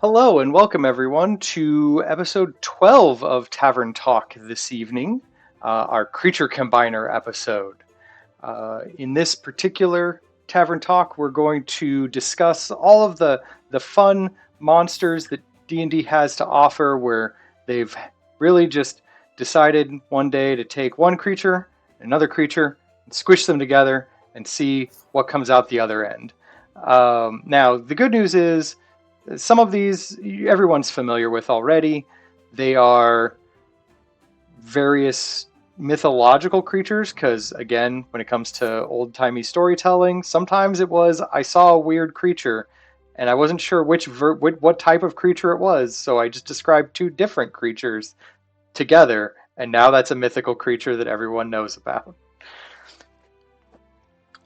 Hello and welcome everyone to episode 12 of Tavern Talk this evening, our Creature Combiner episode. In this particular Tavern Talk, we're going to discuss all of the fun monsters that D&D has to offer, where they've really just decided one day to take one creature, another creature, and squish them together and see what comes out the other end. Now, the good news is some of these everyone's familiar with already. They are various mythological creatures because, again, when it comes to old-timey storytelling, sometimes it was I saw a weird creature and I wasn't sure what type of creature it was, so I just described two different creatures together, and now that's a mythical creature that everyone knows about.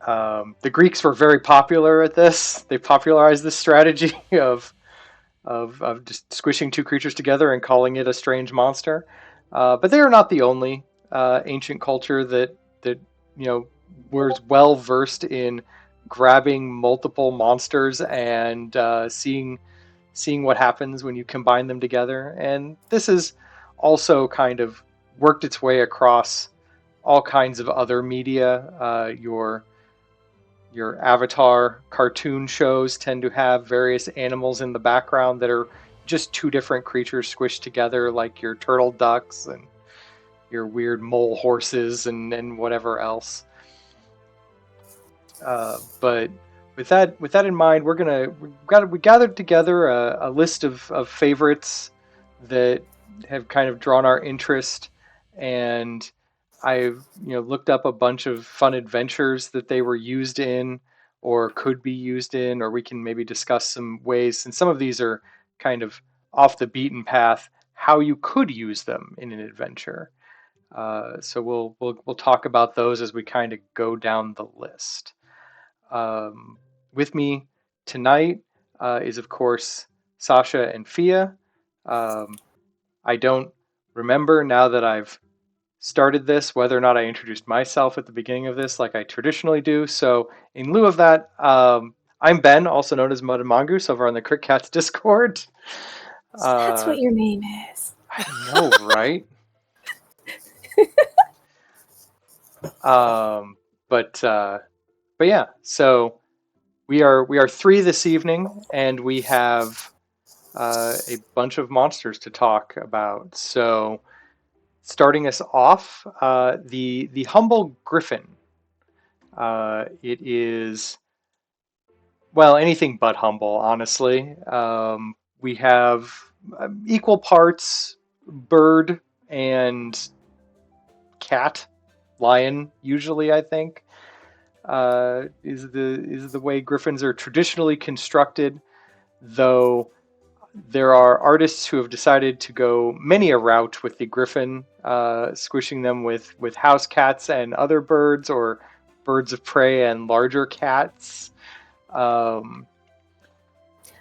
The Greeks were very popular at this. They popularized this strategy of just squishing two creatures together and calling it a strange monster. But they are not the only ancient culture that was well versed in grabbing multiple monsters and seeing what happens when you combine them together. And this has also kind of worked its way across all kinds of other media. Your Avatar cartoon shows tend to have various animals in the background that are just two different creatures squished together, like your turtle ducks and your weird mole horses and whatever else. But with that in mind, we gathered together a list of favorites that have kind of drawn our interest, and I've looked up a bunch of fun adventures that they were used in or could be used in, or we can maybe discuss some ways, and some of these are kind of off the beaten path, how you could use them in an adventure. So we'll talk about those as we kind of go down the list. With me tonight is, of course, Sasha and Fia. I don't remember, now that I've started this, whether or not I introduced myself at the beginning of this like I traditionally do. So in lieu of that, I'm Ben, also known as Mud and Mongoose, over on the Crick Cats Discord. That's what your name is. I know, right? But yeah, so we are three this evening, and we have a bunch of monsters to talk about. So starting us off, the humble griffin. It is, well, anything but humble, honestly. We have equal parts bird and cat, lion, usually, I think, is the way griffins are traditionally constructed, though there are artists who have decided to go many a route with the griffin, squishing them with house cats and other birds, or birds of prey and larger cats. I've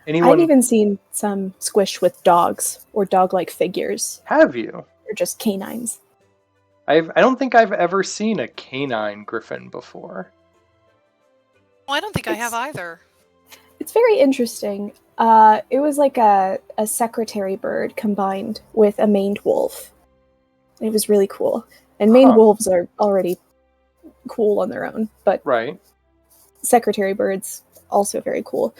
even seen some squished with dogs or dog-like figures. Have you? Or just canines. I don't think I've ever seen a canine griffin before. Well, I don't think I have either. It's very interesting. It was like a secretary bird combined with a maned wolf. It was really cool. And maned wolves are already cool on their own, but right. Secretary birds, also very cool.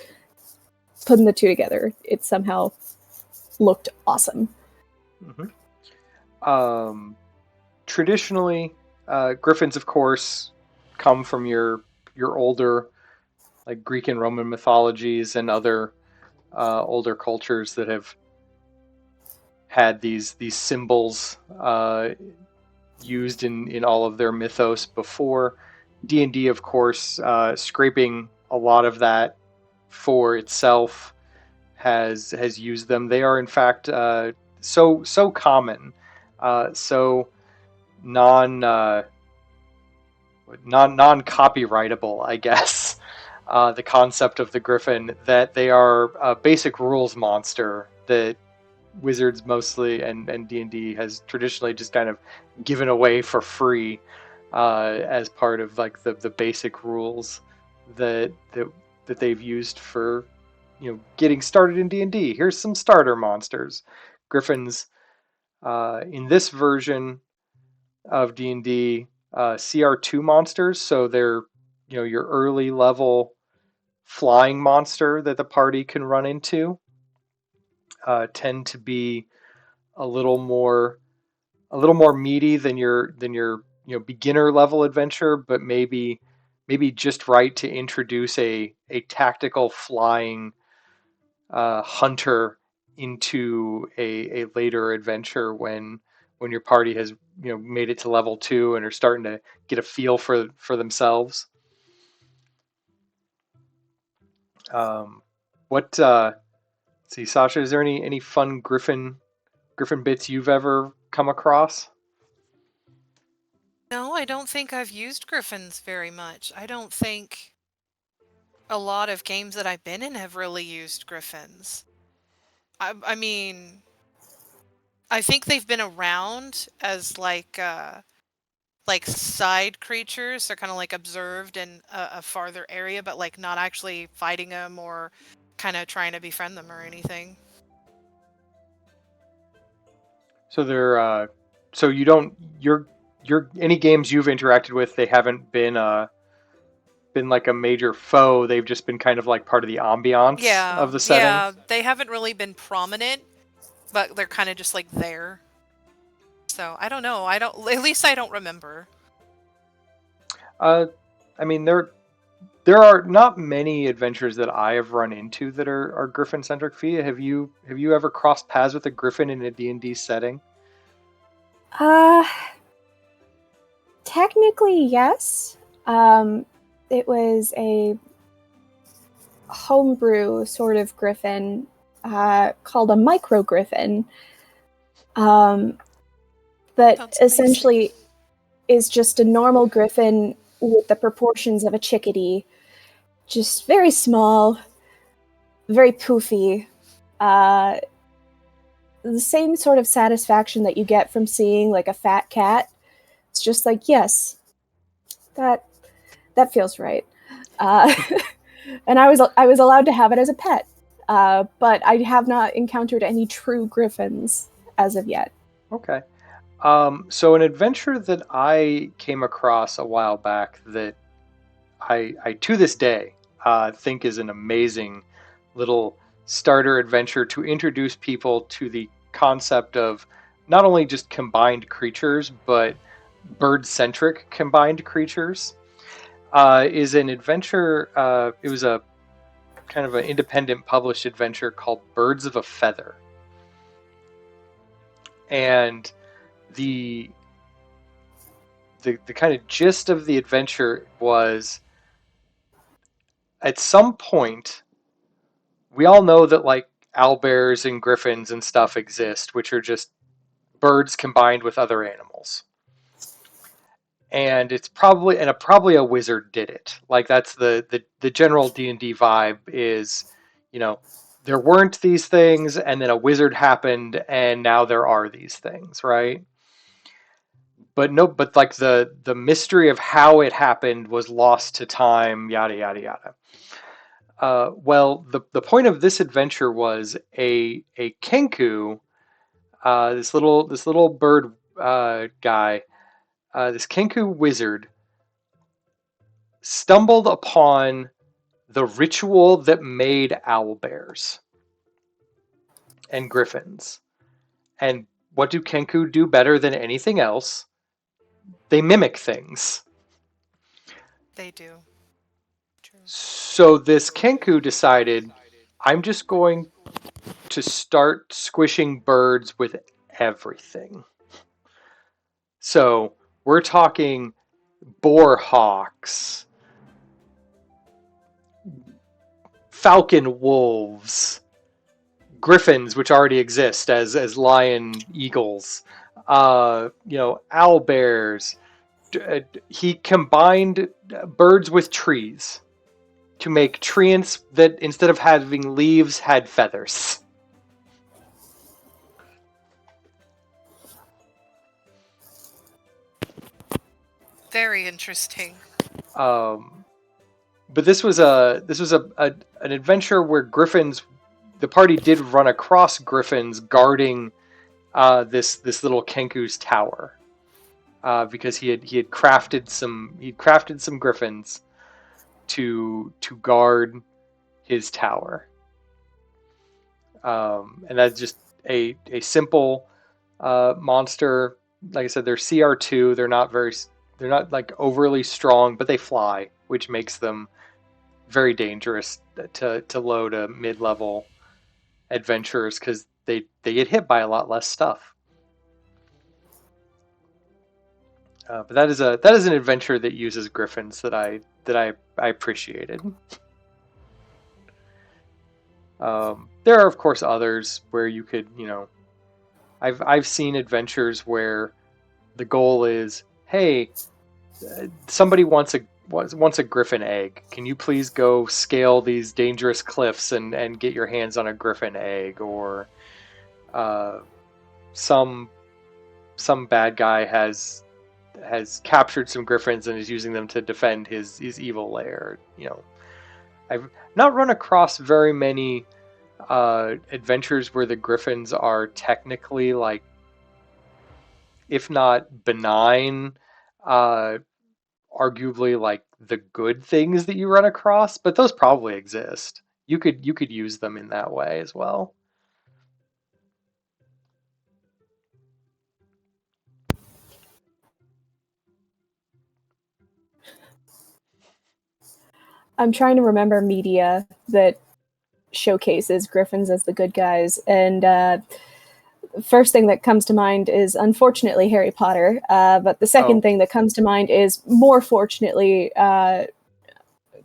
Putting the two together, it somehow looked awesome. Mm-hmm. Traditionally, griffins, of course, come from your older, like, Greek and Roman mythologies and other older cultures that have had these symbols used in all of their mythos before. D&D, of course, scraping a lot of that for itself, has used them. They are, in fact, so common, so non-copyrightable, I guess. The concept of the griffin, that they are a basic rules monster that Wizards mostly and D&D has traditionally just kind of given away for free as part of, like, the basic rules that they've used for getting started in D&D. Here's some starter monsters. Griffins in this version of D&D CR2 monsters, so they're your early level flying monster that the party can run into. Tend to be a little more meaty than your beginner level adventure, but maybe just right to introduce a tactical flying hunter into a later adventure when your party has made it to level 2 and are starting to get a feel for themselves. What see, Sasha, is there any fun Griffin bits you've ever come across? No, I don't think I've used griffins very much. I don't think a lot of games that I've been in have really used griffins. I mean, I think they've been around as like side creatures. They're kind of like observed in a farther area, but like not actually fighting them or kind of trying to befriend them or anything. So they're so you don't your any games you've interacted with, they haven't been like a major foe. They've just been kind of like part of the ambiance Yeah, of the setting. yeah, they haven't really been prominent, but they're kind of just like there. So I don't know. I don't. At least I don't remember. Uh, I mean there are not many adventures that I have run into that are Griffin centric. Fia, have you ever crossed paths with a Griffin in a D&D setting? Uh, Technically, yes. It was a homebrew sort of griffin called a micro griffin. That That's amazing. essentially is just a normal griffin with the proportions of a chickadee, just very small, very poofy. Uh, the same sort of satisfaction that you get from seeing like a fat cat. It's just like, yes, that that feels right. Uh, and I was allowed to have it as a pet, but I have not encountered any true griffins as of yet. Okay. So an adventure that I came across a while back that I to this day think is an amazing little starter adventure to introduce people to the concept of not only just combined creatures, but bird centric combined creatures. Is an adventure. It was a kind of an independent published adventure called Birds of a Feather. And the the kind of gist of the adventure was at some point we all know that like owlbears and griffins and stuff exist, which are just birds combined with other animals. And it's probably a wizard did it. Like that's the general D&D vibe is, you know, there weren't these things and then a wizard happened and now there are these things, right? But no, but like the mystery of how it happened was lost to time, yada yada yada. Well, the point of this adventure was a kenku, this little bird guy, this kenku wizard stumbled upon the ritual that made owl bears and griffins. And what do kenku do better than anything else? They mimic things. They do. True. So this kenku decided, I'm just going to start squishing birds with everything. So we're talking boar hawks, falcon wolves, griffins, which already exist as lion eagles, owl bears. He combined birds with trees to make treants that instead of having leaves had feathers. Very interesting. Um, but this was a an adventure where griffins. The party did run across griffins guarding this little Kenku's tower because he had crafted some griffins to guard his tower, and that's just a simple monster. Like I said, they're CR2. They're not like overly strong, but they fly, which makes them very dangerous to low to mid level adventurers because they get hit by a lot less stuff. But that is an adventure that uses griffins that I appreciated. There are of course others where you could I've seen adventures where the goal is, hey, somebody wants a griffin egg. Can you please go scale these dangerous cliffs and get your hands on a griffin egg? Or some some bad guy has captured some griffins and is using them to defend his evil lair. I've not run across very many adventures where the griffins are technically, like, if not benign, uh, arguably like the good things that you run across, but those probably exist. You could use them in that way as well. I'm trying to remember media that showcases griffins as the good guys, and first thing that comes to mind is unfortunately Harry Potter, but the second Oh, thing that comes to mind is more fortunately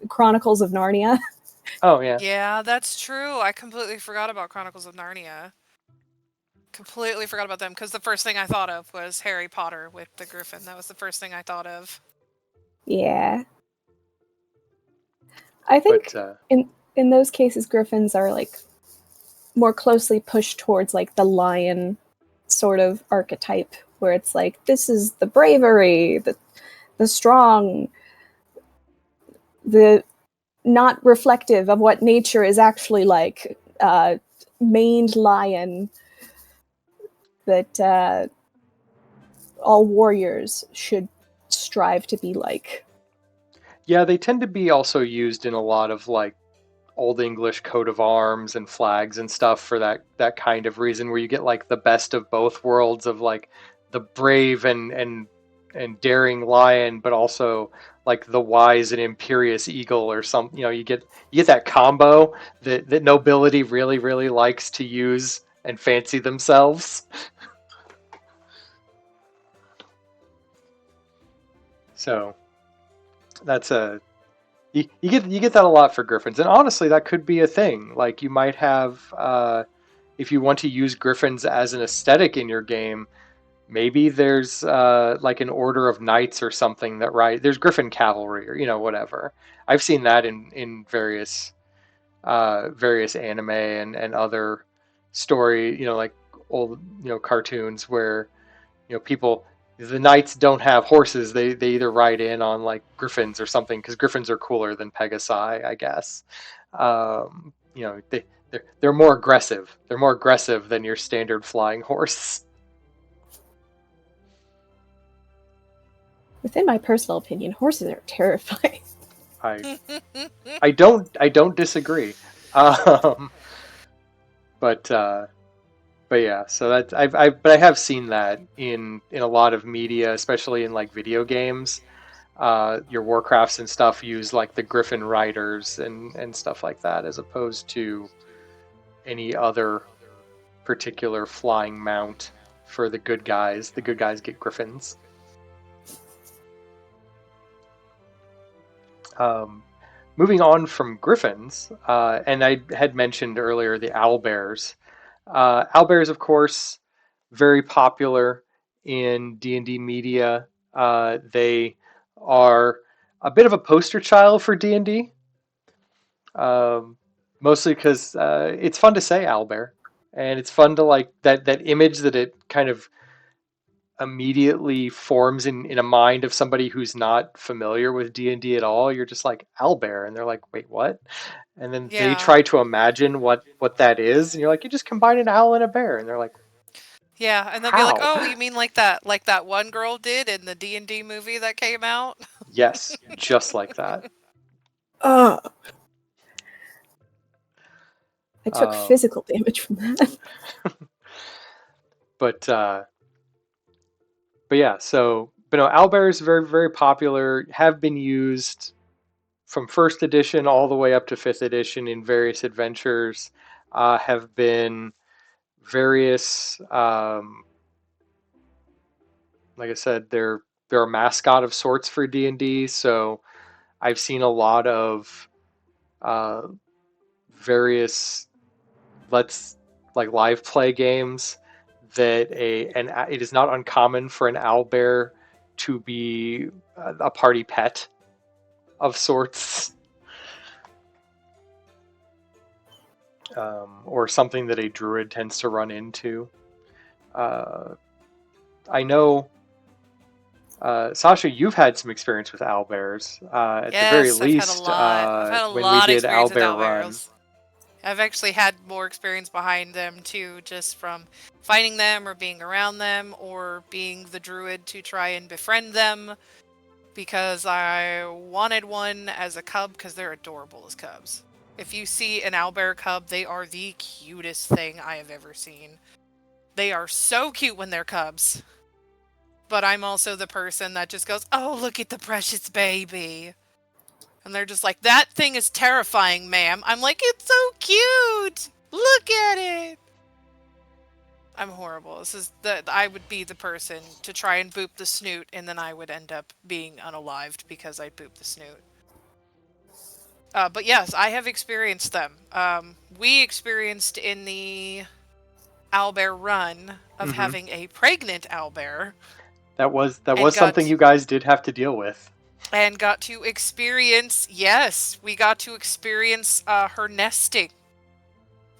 Chronicles of Narnia. oh yeah. Yeah, that's true. I completely forgot about Chronicles of Narnia. Completely forgot about them because the first thing I thought of was Harry Potter with the Griffin. That was the first thing I thought of. Yeah, I But think in those cases griffins are like more closely pushed towards like the lion sort of archetype, where it's like this is the bravery, the strong, the not reflective of what nature is actually like, maned lion that all warriors should strive to be like. yeah, they tend to be also used in a lot of like old English coat of arms and flags and stuff for that kind of reason, where you get like the best of both worlds of like the brave and daring lion, but also like the wise and imperious eagle or some. You get that combo that nobility really likes to use and fancy themselves. So that's a you get that a lot for griffins, and honestly, that could be a thing. Like you might have, if you want to use griffins as an aesthetic in your game, maybe there's like an order of knights or something that right there's griffin cavalry or whatever. I've seen that in various anime and other story, like old cartoons where people, the knights don't have horses. They either ride in on like griffins or something because griffins are cooler than pegasi, I guess. They're more aggressive. They're more aggressive than your standard flying horse. Within my personal opinion, horses are terrifying. I I don't disagree. Um, but yeah, so that but I have seen that in a lot of media, especially in like video games. Your Warcrafts and stuff use like the Griffin Riders and stuff like that, as opposed to any other particular flying mount for the good guys. The good guys get Griffins. Um, Moving on from Griffins, and I had mentioned earlier the owlbears. Owlbears, of course, very popular in D&D media. They are a bit of a poster child for D&D, um, mostly because it's fun to say owlbear, and it's fun to like that image that it kind of immediately forms in a mind of somebody who's not familiar with D&D at all. You're just like owlbear, and they're like, wait, what? And then they Yeah. try to imagine what that is, and you're like, you just combine an owl and a bear, and they're like, Yeah, and they'll be like, how? "Oh, you mean like that one girl did in the D&D movie that came out?" Yes, just like that. I took Um, physical damage from that. but yeah, so but no, owlbear is very very popular. Have been used from first edition all the way up to fifth edition in various adventures. Have been various, like I said, they're a mascot of sorts for D&D. So I've seen a lot of uh, various let's like live play games that it is not uncommon for an owlbear to be a party pet of sorts. Or something that a druid tends to run into. I know, Sasha, you've had some experience with owlbears. At the very Yes, I've had a least, lot. I've had a when we lot of did experience with Owlbear Run. owlbears. I've actually had more experience behind them too, just from fighting them or being around them or being the druid to try and befriend them because I wanted one as a cub because they're adorable as cubs. If you see an owlbear cub, they are the cutest thing I have ever seen. They are so cute when they're cubs. But I'm also the person that just goes, "Oh, look at the precious baby." And they're just like, "That thing is terrifying, ma'am." I'm like, "It's so cute. Look at it." I'm horrible. I would be the person to try and boop the snoot, and then I would end up being unalived because I booped the snoot. But yes, I have experienced them. We experienced in the owlbear run of Mm-hmm. having a pregnant owlbear. That was And something you guys did have to deal with. And got to experience, yes, we got to experience her nesting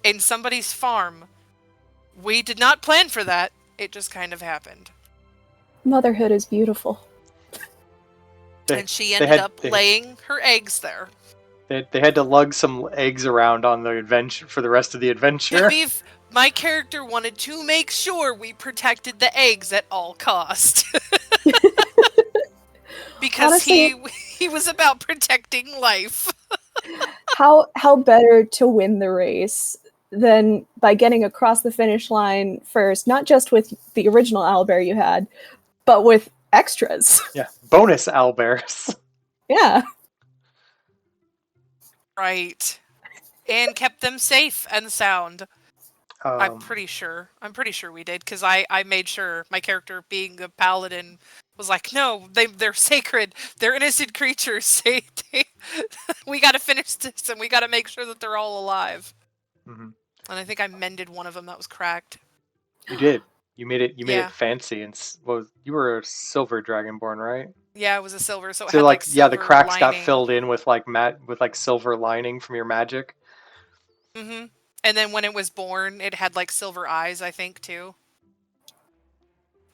in somebody's farm. We did not plan for that. It just kind of happened. Motherhood is beautiful. And she ended up laying her eggs there. They had to lug some eggs around on the adventure for the rest of the adventure. My character wanted to make sure we protected the eggs at all cost. Because honestly, he was about protecting life. How better to win the race than by getting across the finish line first, not just with the original owlbear you had, but with extras. Yeah, bonus owlbears. Yeah. Right. And kept them safe and sound. I'm pretty sure we did, because I made sure my character, being a paladin, was like, "No, they're sacred. They're innocent creatures. We got to finish this, and we got to make sure that they're all alive." Mm-hmm. And I think I mended one of them that was cracked. You did. You made it fancy, and you were a silver dragonborn, right? Yeah, it was a silver, so it so had like silver the cracks lining. got filled in with like silver lining from your magic. Mm-hmm. And then when it was born, it had like silver eyes, I think, too.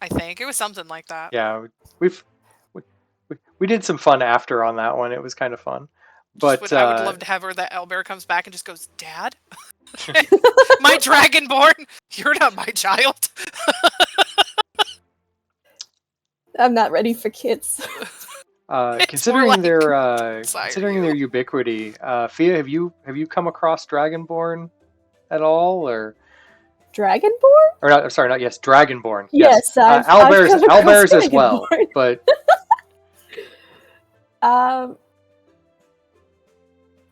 I think it was something like that. Yeah, we did some fun after on that one. It was kind of fun. But I would love to have her that owlbear comes back and just goes, "Dad, my dragonborn, you're not my child." I'm not ready for kids. Considering their ubiquity, Fia, have you come across Dragonborn at all, or Dragonborn? Or not? Sorry, not yes, Dragonborn. Yes, owlbears as well, but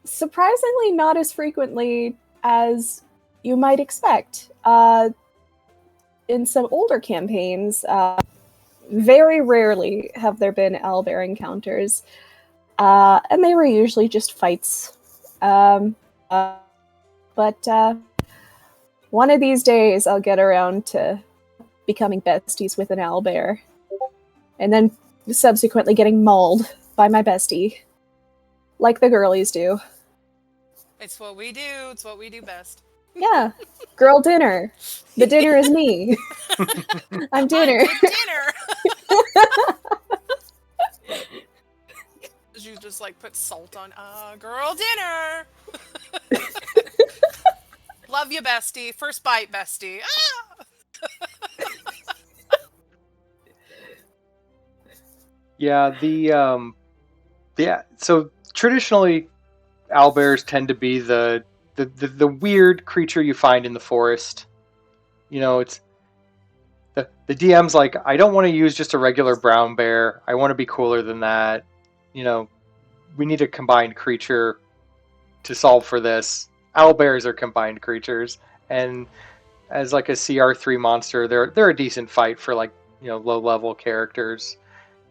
surprisingly not as frequently as you might expect. In some older campaigns, very rarely have there been owlbear encounters, and they were usually just fights. But one of these days I'll get around to becoming besties with an owlbear, and then subsequently getting mauled by my bestie, like the girlies do. It's what we do. It's what we do best. Yeah. Girl dinner. The dinner is me. I'm I'm dinner. the dinner. You just like put salt on girl dinner. Love you, bestie. First bite, bestie. Ah! Yeah, so traditionally owlbears tend to be the weird creature you find in the forest. It's the DM's like, I don't want to use just a regular brown bear. I want to be cooler than that. You know, we need a combined creature to solve for this. Owlbears are combined creatures, and as like a CR3 monster, they're a decent fight for like low level characters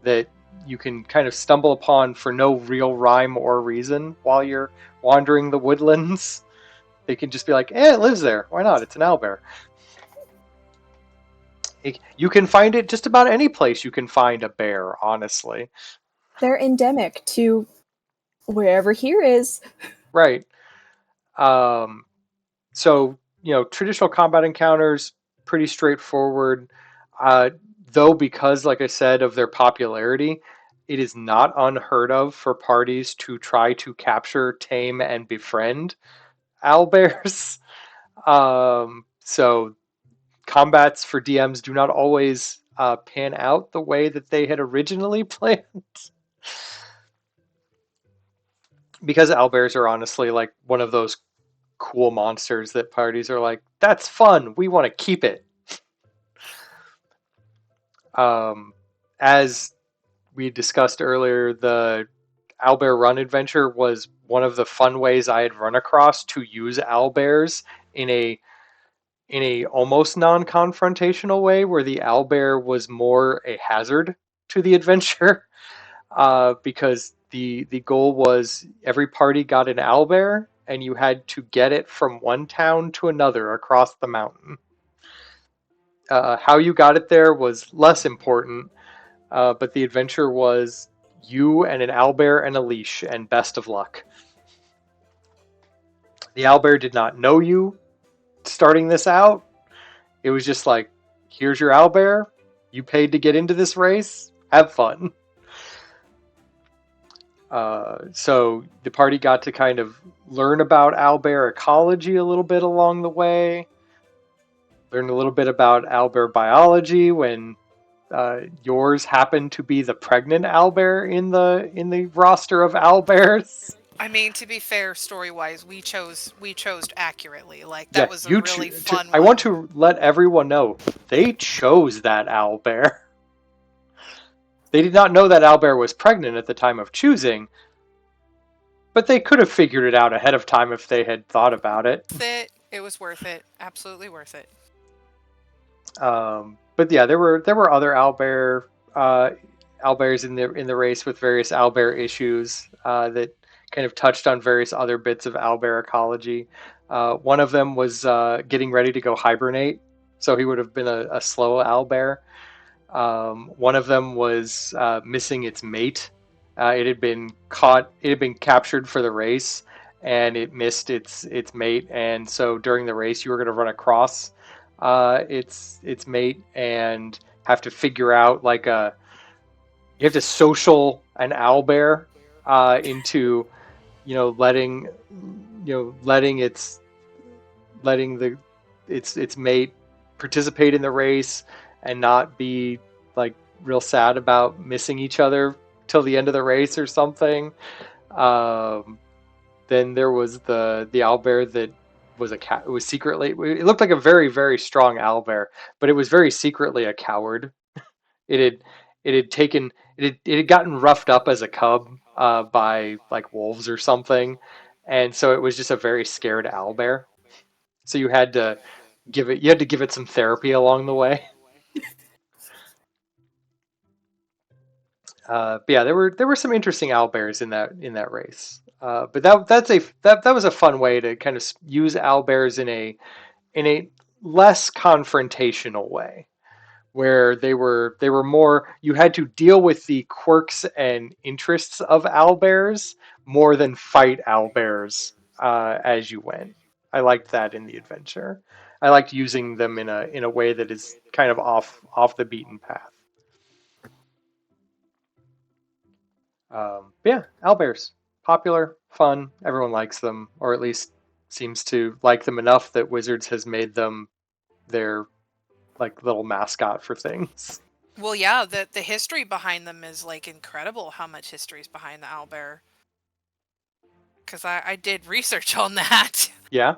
that you can kind of stumble upon for no real rhyme or reason while you're wandering the woodlands. They can just be like, it lives there. Why not? It's an owlbear. You can find it just about any place you can find a bear, honestly. They're endemic to wherever here is. Right. Um, so, traditional combat encounters, pretty straightforward. Uh, though, because, like I said, of their popularity, it is not unheard of for parties to try to capture, tame, and befriend owlbears. So, combats for DMs do not always pan out the way that they had originally planned. Because owlbears are honestly like one of those cool monsters that parties are like, that's fun. We want to keep it. Um, as we discussed earlier, the owlbear run adventure was one of the fun ways I had run across to use owlbears in a almost non-confrontational way, where the owlbear was more a hazard to the adventure. Because the goal was every party got an owlbear, and you had to get it from one town to another across the mountain. How you got it there was less important, but the adventure was you and an owlbear and a leash, and best of luck. The owlbear did not know you starting this out. It was just like, here's your owlbear. You paid to get into this race. Have fun. So the party got to kind of learn about owlbear ecology a little bit along the way. Learn a little bit about owlbear biology when yours happened to be the pregnant owlbear in the roster of owlbears. I mean, to be fair, story wise, we chose accurately. Like Yeah, that was a really fun I want one. to let everyone know they chose that owlbear. They did not know that owlbear was pregnant at the time of choosing, but they could have figured it out ahead of time if they had thought about it. It was worth it. Absolutely worth it. But yeah, there were other owlbears in the race with various owlbear issues that kind of touched on various other bits of owlbear ecology. One of them was getting ready to go hibernate, so he would have been a slow owlbear. One of them was missing its mate. It had been caught. It had been captured for the race, and it missed its mate. And so during the race, you were going to run across its mate and have to figure out like a. You have to social an owlbear into letting letting its mate participate in the race and not be like real sad about missing each other till the end of the race or something. Um, then there was the owlbear that was a cat. It was secretly. It looked like a very very strong owlbear, but it was very secretly a coward. It had it had taken it had gotten roughed up as a cub by like wolves or something, and so it was just a very scared owlbear. So you had to give it some therapy along the way. But yeah, there were some interesting owlbears in that race. But that was a fun way to kind of use owlbears in a less confrontational way, where they were more, you had to deal with the quirks and interests of owlbears more than fight owlbears as you went. I liked that in the adventure. I liked using them in a way that is kind of off the beaten path. But yeah, owlbears, popular, fun. Everyone likes them, or at least seems to like them enough that Wizards has made them their like little mascot for things. Well, yeah, the history behind them is like incredible. How much history is behind the owlbear? Because I did research on that Yeah.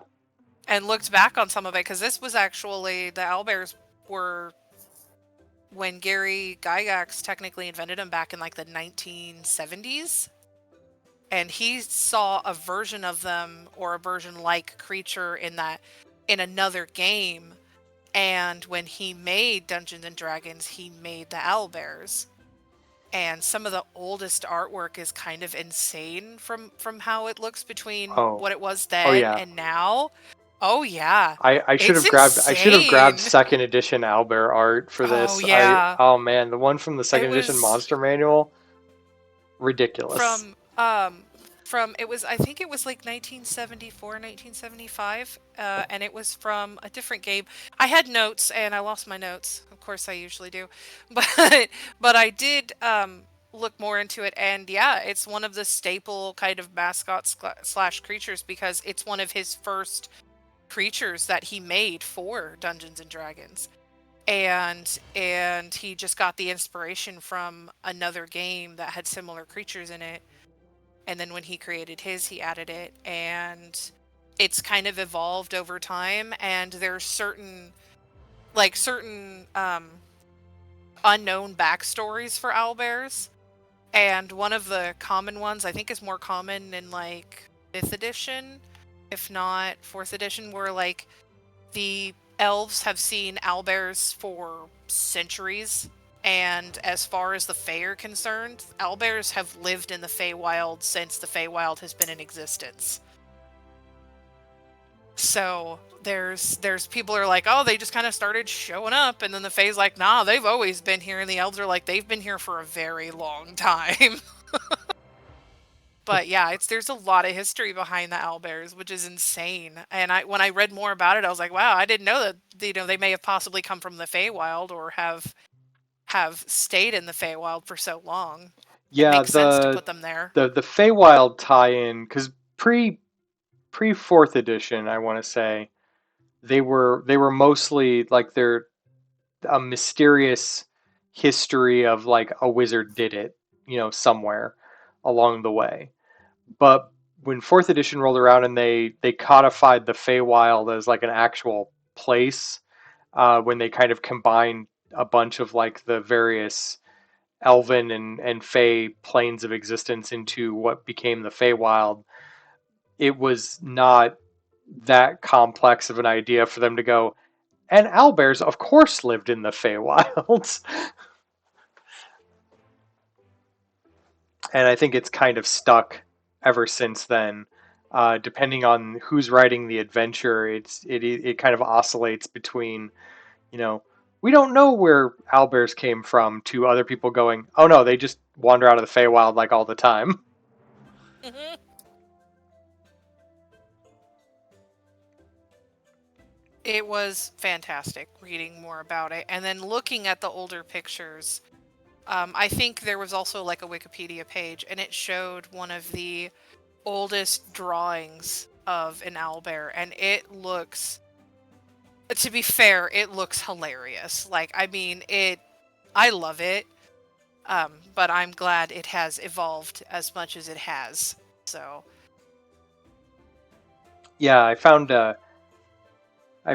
and looked back on some of it. Because this was actually the owlbears were when Gary Gygax technically invented them back in like the 1970s. And he saw a version of them or a version like creature in another game. And when he made Dungeons and Dragons, he made the owlbears. And some of the oldest artwork is kind of insane from how it looks between Oh. what it was Oh then yeah. and now. Oh yeah. I should It's have grabbed insane. second edition owlbear art for Oh this. yeah. Oh man, the one from the It second edition was monster manual, ridiculous. from it was I think it was like 1974, 1975, and it was from a different game. I had notes and I lost my notes. Of course I usually do. But I did look more into it, and yeah, it's one of the staple kind of mascots slash creatures because it's one of his first creatures that he made for Dungeons and Dragons. And he just got the inspiration from another game that had similar creatures in it, and then when he created his, he added it, and it's kind of evolved over time. And there's certain unknown backstories for owlbears, and one of the common ones I think is more common in like 5th edition, if not 4th edition, where like the elves have seen owlbears for centuries. And as far as the Fae are concerned, owlbears have lived in the Feywild since the Feywild has been in existence. So there's people are like, oh, they just kind of started showing up, and then the Fae's like, nah, they've always been here, and the elves are like, they've been here for a very long time. But yeah, there's a lot of history behind the owlbears, which is insane. And when I read more about it, I was like, wow, I didn't know that they may have possibly come from the Feywild or have stayed in the Feywild for so long. It Yeah, makes sense to put them there. the Feywild tie-in, because pre fourth edition, I want to say they were mostly like they're a mysterious history of like a wizard did it, somewhere along the way. But when fourth edition rolled around and they codified the Feywild as like an actual place, when they kind of combined a bunch of like the various Elven and Fey planes of existence into what became the Feywild, it was not that complex of an idea for them to go, and owlbears, of course, lived in the Feywilds. And I think it's kind of stuck ever since then. Depending on who's writing the adventure, it kind of oscillates between, you know, we don't know where owlbears came from, to other people going, oh no, they just wander out of the Feywild like all the time. Mm-hmm. It was fantastic reading more about it, and then looking at the older pictures. I think there was also like a Wikipedia page, and it showed one of the oldest drawings of an owlbear, and it looks, to be fair, it looks hilarious. Like, I mean, I love it, but I'm glad it has evolved as much as it has. So, Yeah, I found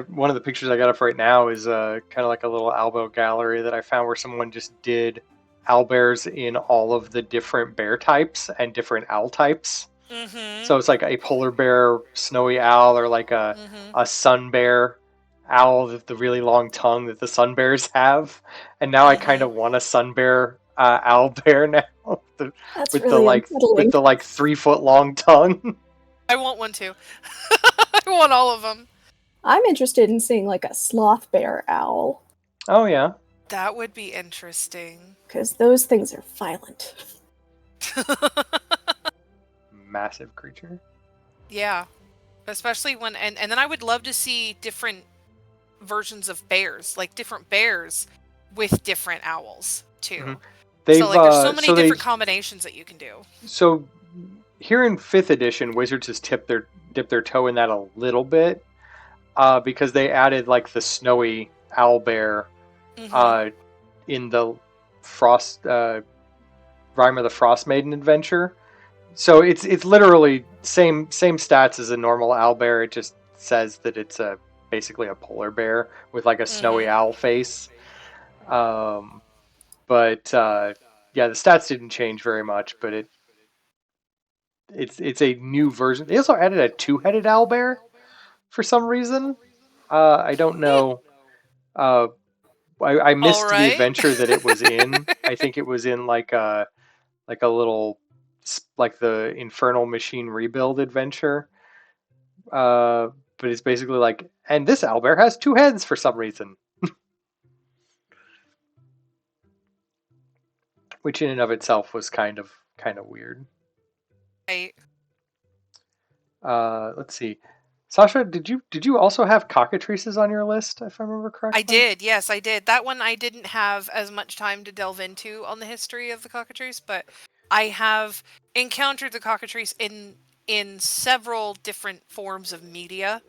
one of the pictures I got up right now is kind of like a little Albo gallery that I found where someone just did owlbears in all of the different bear types and different owl types. mm-hmm, So it's like a polar bear, snowy owl, or like mm-hmm, a sun bear owl with the really long tongue that the sun bears have. And now I kind mm-hmm. of want a sun bear owl bear now That's with really with unsettling. the like 3 foot long tongue. I want one too. I want all of them. I'm interested in seeing like a sloth bear owl, Oh yeah, That would be interesting. because those things are violent. massive creature. Yeah. Especially when and then I would love to see different versions of bears, like different bears with different owls too. Mhm. So They've like there's so many so they different combinations that you can do. so here in fifth edition, Wizards has dipped their toe in that a little bit, because they added like the snowy owl bear, Mm-hmm. uh, in the Frost Rhyme of the Frost Maiden adventure. So it's literally same stats as a normal owl bear. It just says that it's a basically a polar bear with like a snowy Mm-hmm. owl face. Um, but yeah, the stats didn't change very much, but it's a new version. They also added a two-headed owlbear for some reason. I don't Hmm. know. Uh, I All missed the right. adventure that it was in. I think it was in like a little like the Infernal Machine Rebuild adventure. Uh, but it's basically like, and this owlbear has two heads for some reason, which in and of itself was kind of weird. Right. Let's see. Sasha, did you also have cockatrices on your list, if I remember I correctly? did, yes, I did. That one I didn't have as much time to delve into on the history of the cockatrice, but I have encountered the cockatrice in several different forms of media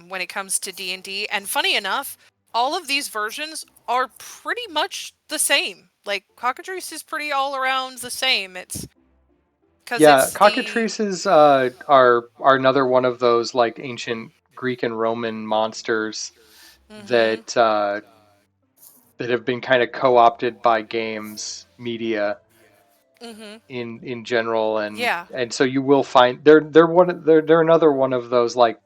when it comes to D&D. And funny enough, all of these versions are pretty much the same. Like cockatrice is pretty all around the same. It's because Yeah, it's the cockatrices are another one of those like ancient Greek and Roman monsters mm-hmm, that that have been kind of co-opted by games media mm-hmm, in general, yeah. and so you will find they're another one of those like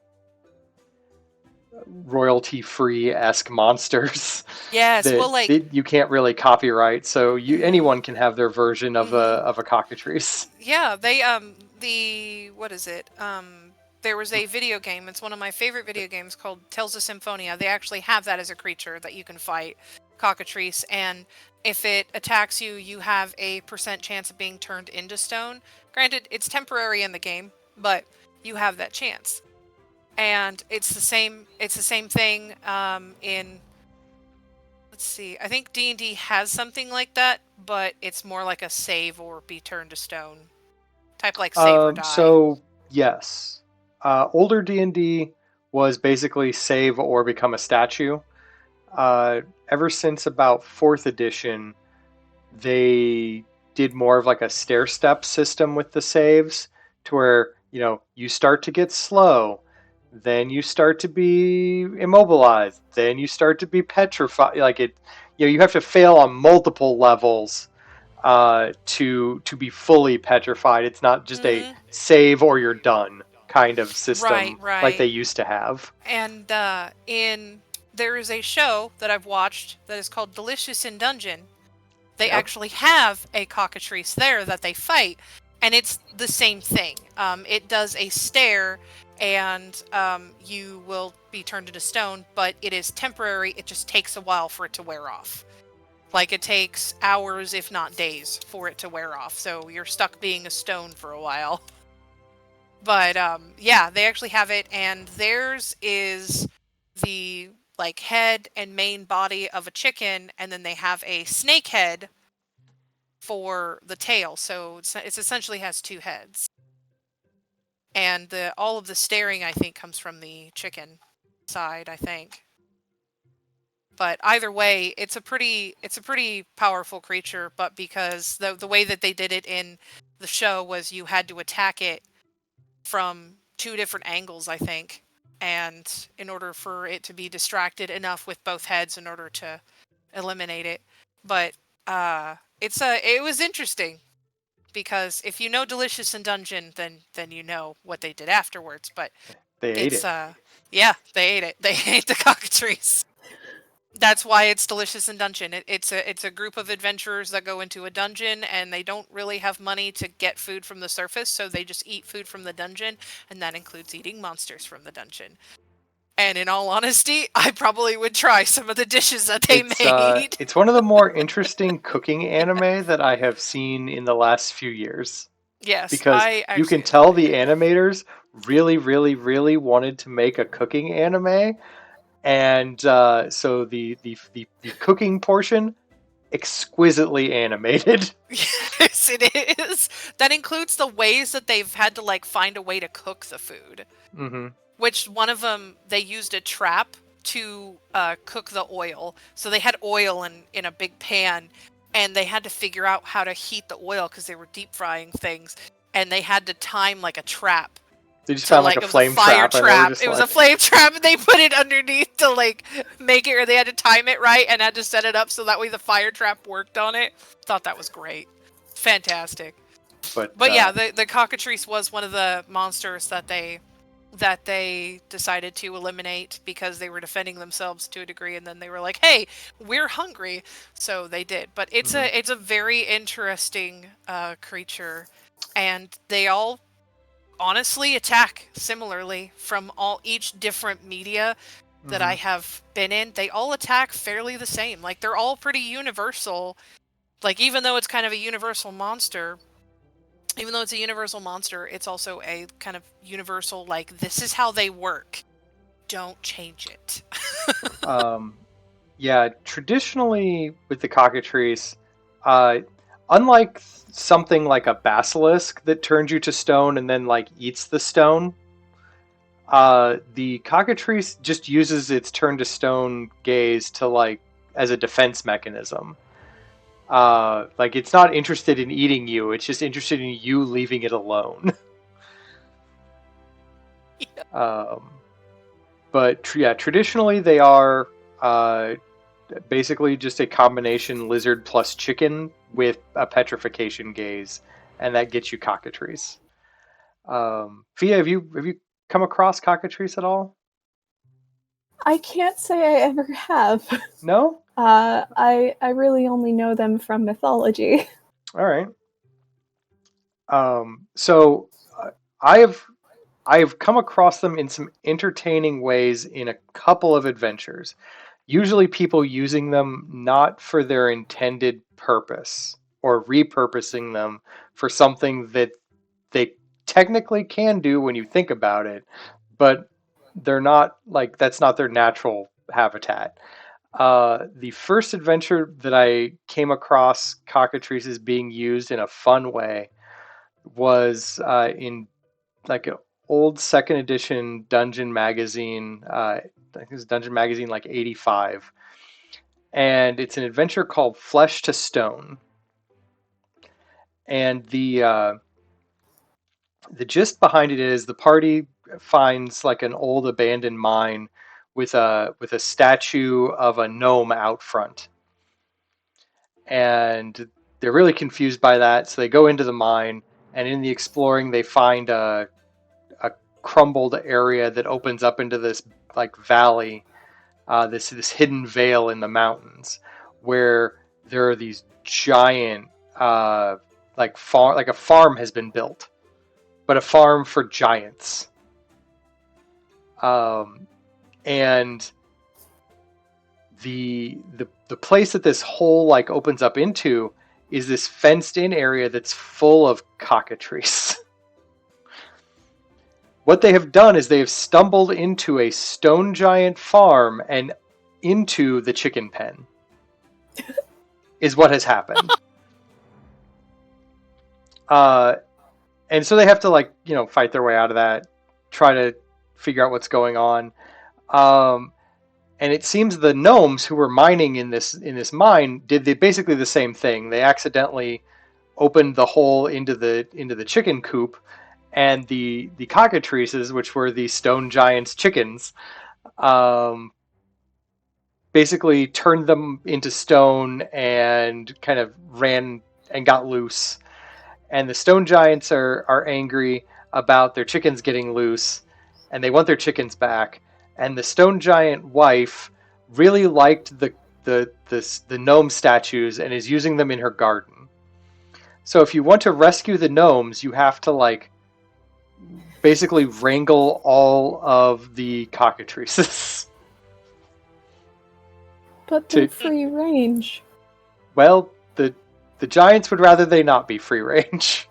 royalty free esque monsters Yes, well like that you can't really copyright. So you mm-hmm, anyone can have their version mm-hmm. of a cockatrice. Yeah, they the what is it? There was a video game. It's one of my favorite video games called Tales of Symphonia. They actually have that as a creature that you can fight, cockatrice, and if it attacks you, you have a percent chance of being turned into stone. Granted, it's temporary in the game, but you have that chance. And it's the same. It's the same thing in. Let's see. I think D&D has something like that, but it's more like a save or be turned to stone type, like save or die. So yes, older D&D was basically save or become a statue. Ever since about fourth edition, they did more of like a stair step system with the saves, to where you start to get slow, then you start to be immobilized, then you start to be petrified. Like it, you have to fail on multiple levels to be fully petrified. It's not just a Hmm. save or you're done kind of Right, system like right. they used to have. And in there is a show that I've watched that is called Delicious in Dungeon. They Yep. actually have a cockatrice there that they fight, and it's the same thing. It does a stare, and you will be turned into stone, but it is temporary. It just takes a while for it to wear off. Like it takes hours, if not days, for it to wear off. So you're stuck being a stone for a while. But yeah, they actually have it, and theirs is the like head and main body of a chicken, and then they have a snake head for the tail. So it's essentially has two heads, and the all of the staring I think comes from the chicken side, I think. But either way, it's a pretty powerful creature. But because the way that they did it in the show was you had to attack it from two different angles, I think, and in order for it to be distracted enough with both heads in order to eliminate it. But it was interesting because if you know Delicious in Dungeon, then you know what they did afterwards. But They ate it's it. yeah, they ate it. They ate the cockatrice. That's why it's Delicious in Dungeon. It's a group of adventurers that go into a dungeon and they don't really have money to get food from the surface, so they just eat food from the dungeon, and that includes eating monsters from the dungeon. And in all honesty, I probably would try some of the dishes that they made. It's one of the more interesting cooking anime that I have seen in the last few years. Yes, because I you can actually tell enjoyed the it. animators really, really, really wanted to make a cooking anime, and so the cooking portion exquisitely animated. Yes, it is. That includes the ways that they've had to like find a way to cook the food. Hmm. Which one of them they used a trap to cook the oil. So they had oil in a big pan, and they had to figure out how to heat the oil because they were deep frying things, and they had to time like a trap They just to found like like a it was a flame fire trap, and they were trap. just It was a like, flame trap, and they put it underneath to like make it, or they had to time it right and had to set it up so that way the fire trap worked on it. Thought that was great, fantastic. but But yeah, the cockatrice was one of the monsters that they decided to eliminate because they were defending themselves to a degree, and then they were like, "Hey, we're hungry," so they did. But mhm, it's a very interesting creature, and they all honestly attack similarly from all each different media that I mhm. have been in. They all attack fairly the same. Like they're all pretty universal. Like even though it's kind of a universal monster, even though it's a universal monster, it's also a kind of universal, like, this is how they work. Don't change it. um, yeah, traditionally with the cockatrice, uh, unlike something like a basilisk that turns you to stone and then like eats the stone, the cockatrice just uses its turn to stone gaze to like as a defense mechanism. Like it's not interested in eating you; it's just interested in you leaving it alone. Yeah. um, but yeah, traditionally they are basically just a combination lizard plus chicken with a petrification gaze, and that gets you cockatrice. Fia, have you come across cockatrice at all? I can't say I ever have. No. I really only know them from mythology. All right. So I have I have come across them in some entertaining ways in a couple of adventures. Usually, people using them not for their intended purpose or repurposing them for something that they technically can do when you think about it, but they're not like that's not their natural habitat. The first adventure that I came across cockatrices being used in a fun way was in like an old second edition Dungeon magazine. I think it was Dungeon magazine like 85, and it's an adventure called Flesh to Stone. And the gist behind it is the party finds like an old abandoned mine with a statue of a gnome out front, and they're really confused by that. So they go into the mine, and in the exploring, they find a crumbled area that opens up into this like valley, this hidden vale in the mountains, where there are these giant like a farm has been built, but a farm for giants. Um, and the place that this hole like opens up into is this fenced in area that's full of cockatrices. What they have done is they have stumbled into a stone giant farm and into the chicken pen. Is what has happened. Uh, and so they have to fight their way out of that, try to figure out what's going on. Um, and it seems the gnomes who were mining in this mine did basically the same thing. They accidentally opened the hole into the chicken coop, and the cockatrices, which were the stone giants chickens, um, basically turned them into stone and kind of ran and got loose. And the stone giants are angry about their chickens getting loose, and they want their chickens back. And the stone giant wife really liked the gnome statues and is using them in her garden. So if you want to rescue the gnomes, you have to like basically wrangle all of the cockatrices. But they're to free range. Well, the giants would rather they not be free range.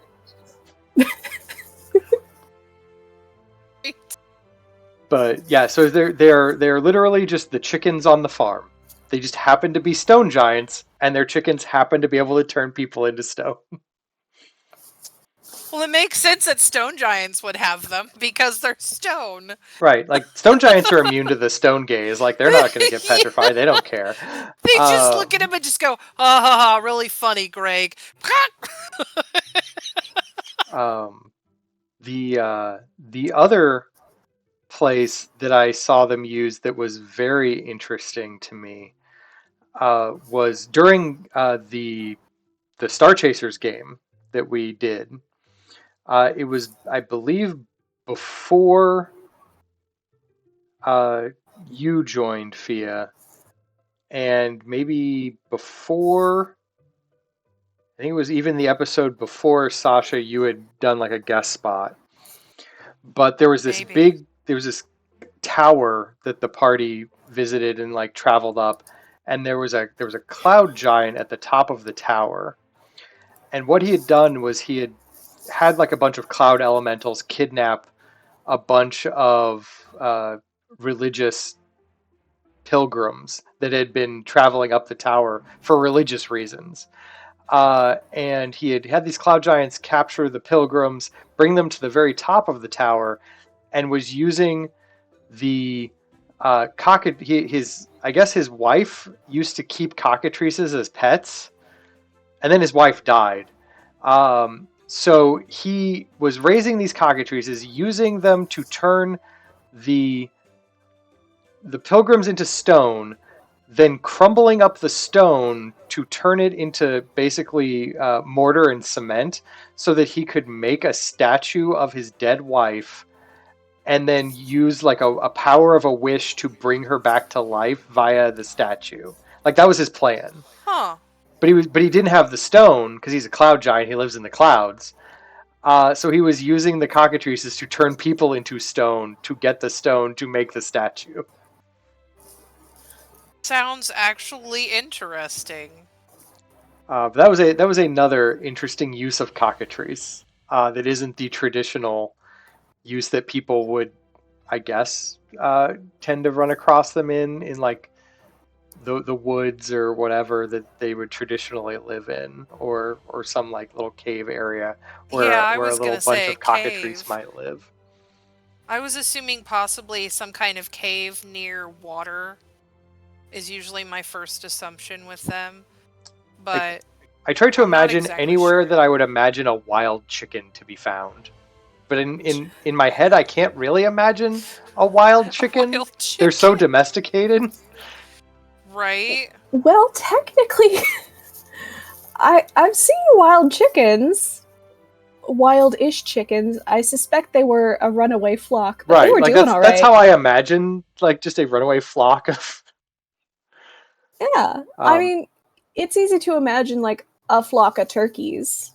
But yeah, so they're literally just the chickens on the farm. They just happen to be stone giants, and their chickens happen to be able to turn people into stone. Well, it makes sense that stone giants would have them because they're stone. Right, like stone giants are immune to the stone gaze. Like they're not going to get petrified. They don't care. They just look at him and just go, "Ha ha ha! Really funny, Greg." The other place that I saw them use that was very interesting to me was during the Star Chasers game that we did. It was, I believe, before you joined, Fia, and maybe before. I think it was even the episode before, Sasha, you had done like a guest spot. But there was this tower that the party visited and like traveled up, and there was a cloud giant at the top of the tower. And what he had done was he had like a bunch of cloud elementals kidnap a bunch of religious pilgrims that had been traveling up the tower for religious reasons. And he had these cloud giants capture the pilgrims, bring them to the very top of the tower, and was using the I guess his wife used to keep cockatrices as pets, and then his wife died. So he was raising these cockatrices, using them to turn the pilgrims into stone, then crumbling up the stone to turn it into basically mortar and cement so that he could make a statue of his dead wife and then use like a power of a wish to bring her back to life via the statue. Like that was his plan. Huh. But he didn't have the stone because he's a cloud giant. He lives in the clouds. So he was using the cockatrices to turn people into stone to get the stone to make the statue. Sounds actually interesting. But that was another interesting use of cockatrice that isn't the traditional use that people would, I guess, tend to run across them in like the woods or whatever that they would traditionally live in, or some like little cave area where Yeah, a little bunch of cockatrice might live. I was assuming possibly some kind of cave near water is usually my first assumption with them. But I try to imagine exactly anywhere that I would imagine a wild chicken to be found. But in my head, I can't really imagine a wild chicken. They're so domesticated. Right? Well, technically, I've seen wild chickens, wild-ish chickens. I suspect they were a runaway flock, but right, they were like doing all right. That's how I imagine, like just a runaway flock of. Yeah, I mean, it's easy to imagine like a flock of turkeys,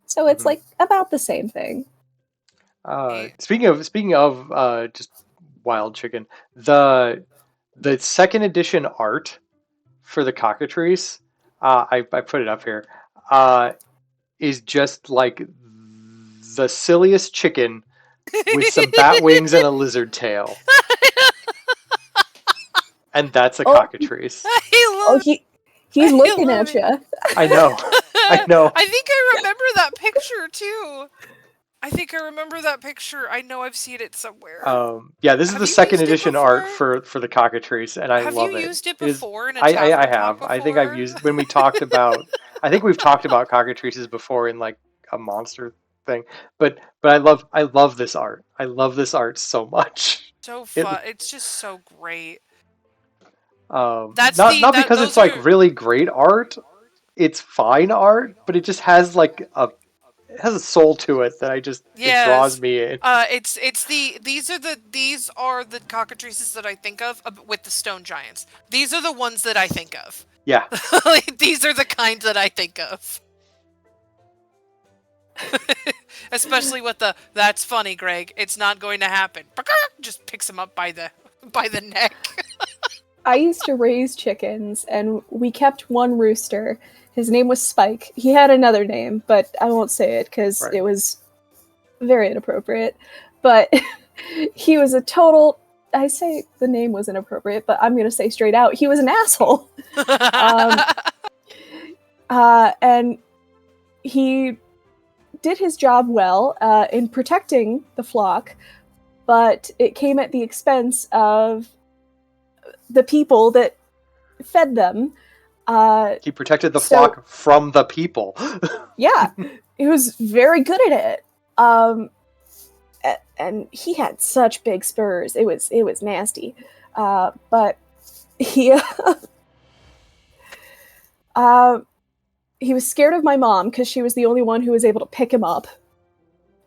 so it's like about the same thing. Speaking of just wild chicken, the second edition art for the cockatrice, I put it up here, is just like the silliest chicken with some bat wings and a lizard tail, and that's a cockatrice. He's looking at you. I know. I think I remember that picture too. I know I've seen it somewhere. Yeah, this is the second edition art for the cockatrice, and I love it. Have you used it before in a I Tavern have. Talk I think I've used when we talked about. I think we've talked about cockatrices before in like a monster thing, but I love this art. I love this art so much. So fun! It's just so great. Not because it's like really great art. It's fine art, but it just has like it has a soul to it that it draws me in. These are the cockatrices that I think of with the stone giants. These are the ones that I think of. Yeah. These are the kinds that I think of. Especially with that's funny, Greg. It's not going to happen. Just picks him up by the neck. I used to raise chickens, and we kept one rooster. His name was Spike. He had another name, but I won't say it because it was very inappropriate. But he was a total. I say the name was inappropriate, but I'm going to say straight out, he was an asshole. And he did his job well in protecting the flock, but it came at the expense of the people that fed them. He protected the flock from the people. Yeah, he was very good at it. And he had such big spurs. It was nasty. But he he was scared of my mom because she was the only one who was able to pick him up,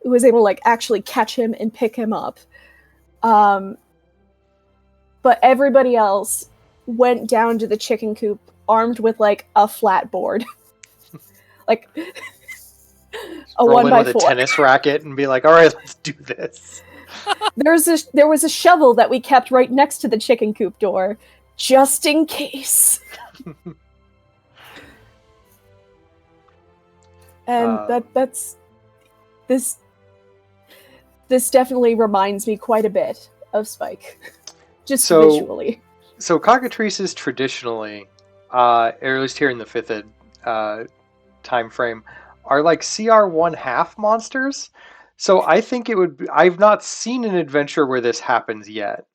who was able to like actually catch him and pick him up. But everybody else went down to the chicken coop armed with like a flat board, like a Roll 1 in by with 4 a tennis racket and be like, "All right, let's do this." There was a shovel that we kept right next to the chicken coop door, just in case. And that's this definitely reminds me quite a bit of Spike, just visually. So cockatrices traditionally, or at least here in the fifth ed time frame, are like CR1 monsters. So I think it would be, I've not seen an adventure where this happens yet,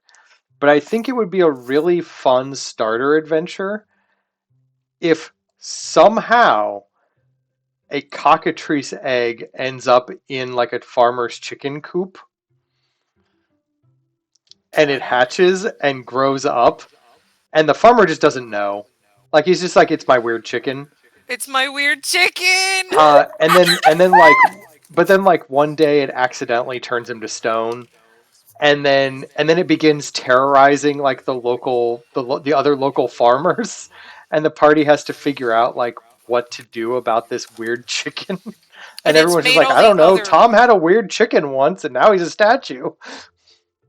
but I think it would be a really fun starter adventure if somehow a cockatrice egg ends up in like a farmer's chicken coop and it hatches and grows up and the farmer just doesn't know. Like he's just like, it's my weird chicken. It's my weird chicken. And then like, but then like one day it accidentally turns him to stone, and then it begins terrorizing like the other local farmers, and the party has to figure out like what to do about this weird chicken. And everyone's just like, I don't know. Tom had a weird chicken once, and now he's a statue.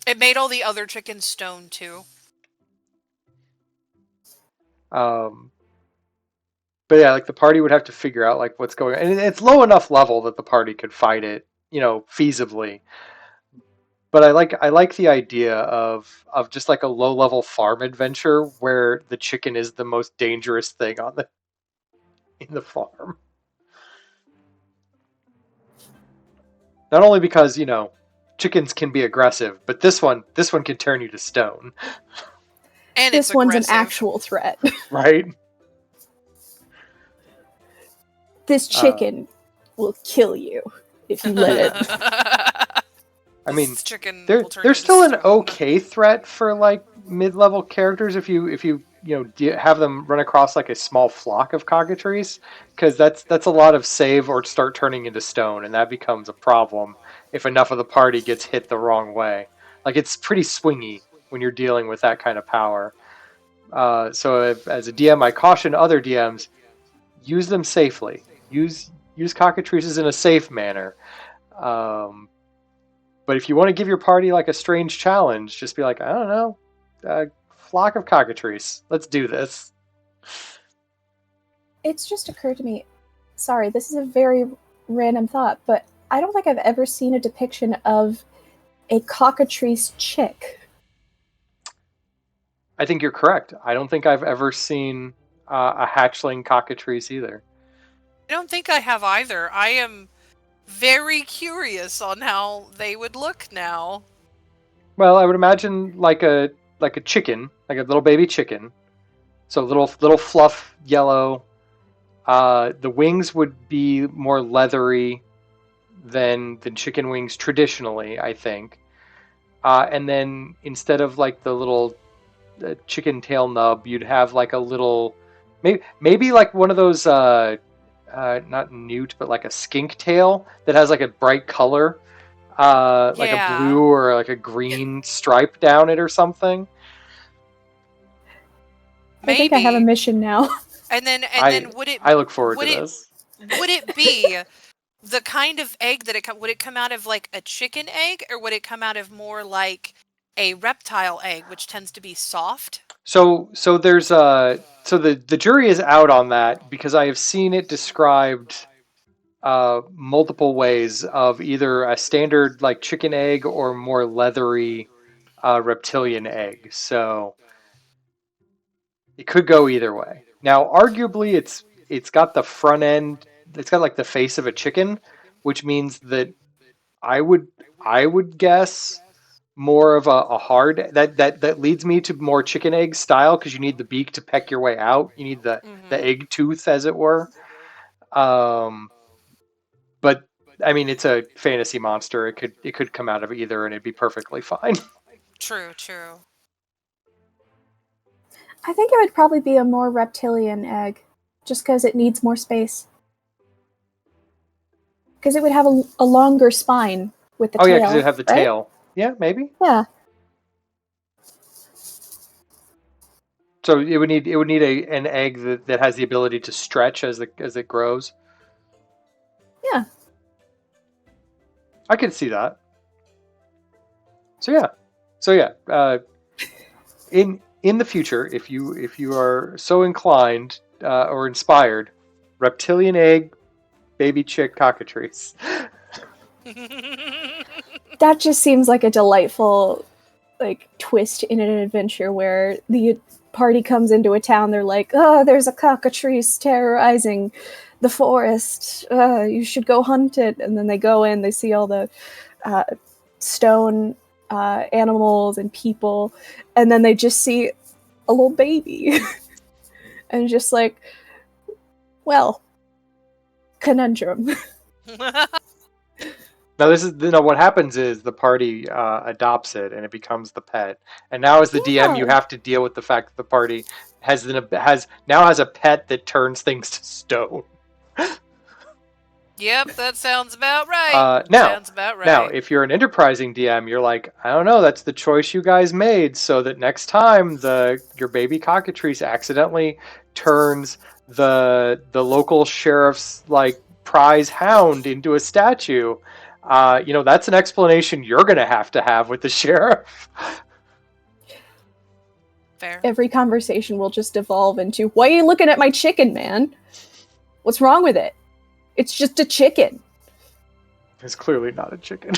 It made all the other chickens stone too. But yeah, like the party would have to figure out like what's going on, and it's low enough level that the party could fight it, feasibly. But I like the idea of just like a low level farm adventure where the chicken is the most dangerous thing in the farm. Not only because chickens can be aggressive, but this one can turn you to stone. And this one's an actual threat, right? This chicken will kill you if you let it. I mean, they're still an okay threat for like mid-level characters if you have them run across like a small flock of cockatrices, because that's a lot of save or start turning into stone, and that becomes a problem if enough of the party gets hit the wrong way. Like it's pretty swingy when you're dealing with that kind of power. So as a DM, I caution other DMs: use them safely. Use cockatrices in a safe manner. But if you want to give your party like a strange challenge, just be like, I don't know, a flock of cockatrices. Let's do this. It's just occurred to me, sorry, this is a very random thought, but I don't think I've ever seen a depiction of a cockatrice chick. I think you're correct. I don't think I've ever seen a hatchling cockatrice either. I don't think I have either. I am very curious on how they would look now. Well, I would imagine like a chicken, like a little baby chicken. So little fluff yellow. The wings would be more leathery than chicken wings traditionally, I think. And then instead of like the little chicken tail nub, you'd have like a little, maybe like one of those not newt, but like a skink tail that has like a bright color, like a blue or like a green stripe down it or something. Maybe. I think I have a mission now. And then would it? I look forward to this. Would it be the kind of egg that would it come out of like a chicken egg, or would it come out of more like a reptile egg, which tends to be soft? So there's the jury is out on that because I have seen it described multiple ways of either a standard like chicken egg or more leathery reptilian egg. So it could go either way. Now, arguably, it's got the front end. It's got like the face of a chicken, which means that I would I would guess more of a hard that leads me to more chicken egg style because you need the beak to peck your way out. You need the egg tooth, as it were. Um, but I mean, it's a fantasy monster. It could come out of either, and it'd be perfectly fine. True, true. I think it would probably be a more reptilian egg, just because it needs more space. Because it would have a longer spine with the Oh tail. yeah, because it'd have the right? tail. Yeah, maybe. Yeah. So it would need an egg that has the ability to stretch as it grows. Yeah. I could see that. So yeah. In the future, if you are so inclined or inspired, reptilian egg, baby chick cockatrice. That just seems like a delightful twist in an adventure where the party comes into a town. They're like, oh, there's a cockatrice terrorizing the forest. You should go hunt it. And then they go in, they see all the stone animals and people, and then they just see a little baby. And just like, well, conundrum. Now what happens is the party adopts it and it becomes the pet. And now as the DM, you have to deal with the fact that the party has a pet that turns things to stone. Yep, that sounds about right. Now, if you're an enterprising DM, you're like, I don't know, that's the choice you guys made, so that next time your baby cockatrice accidentally turns the local sheriff's prize hound into a statue. That's an explanation you're going to have with the sheriff. Fair. Every conversation will just evolve into, why are you looking at my chicken, man? What's wrong with it? It's just a chicken. It's clearly not a chicken.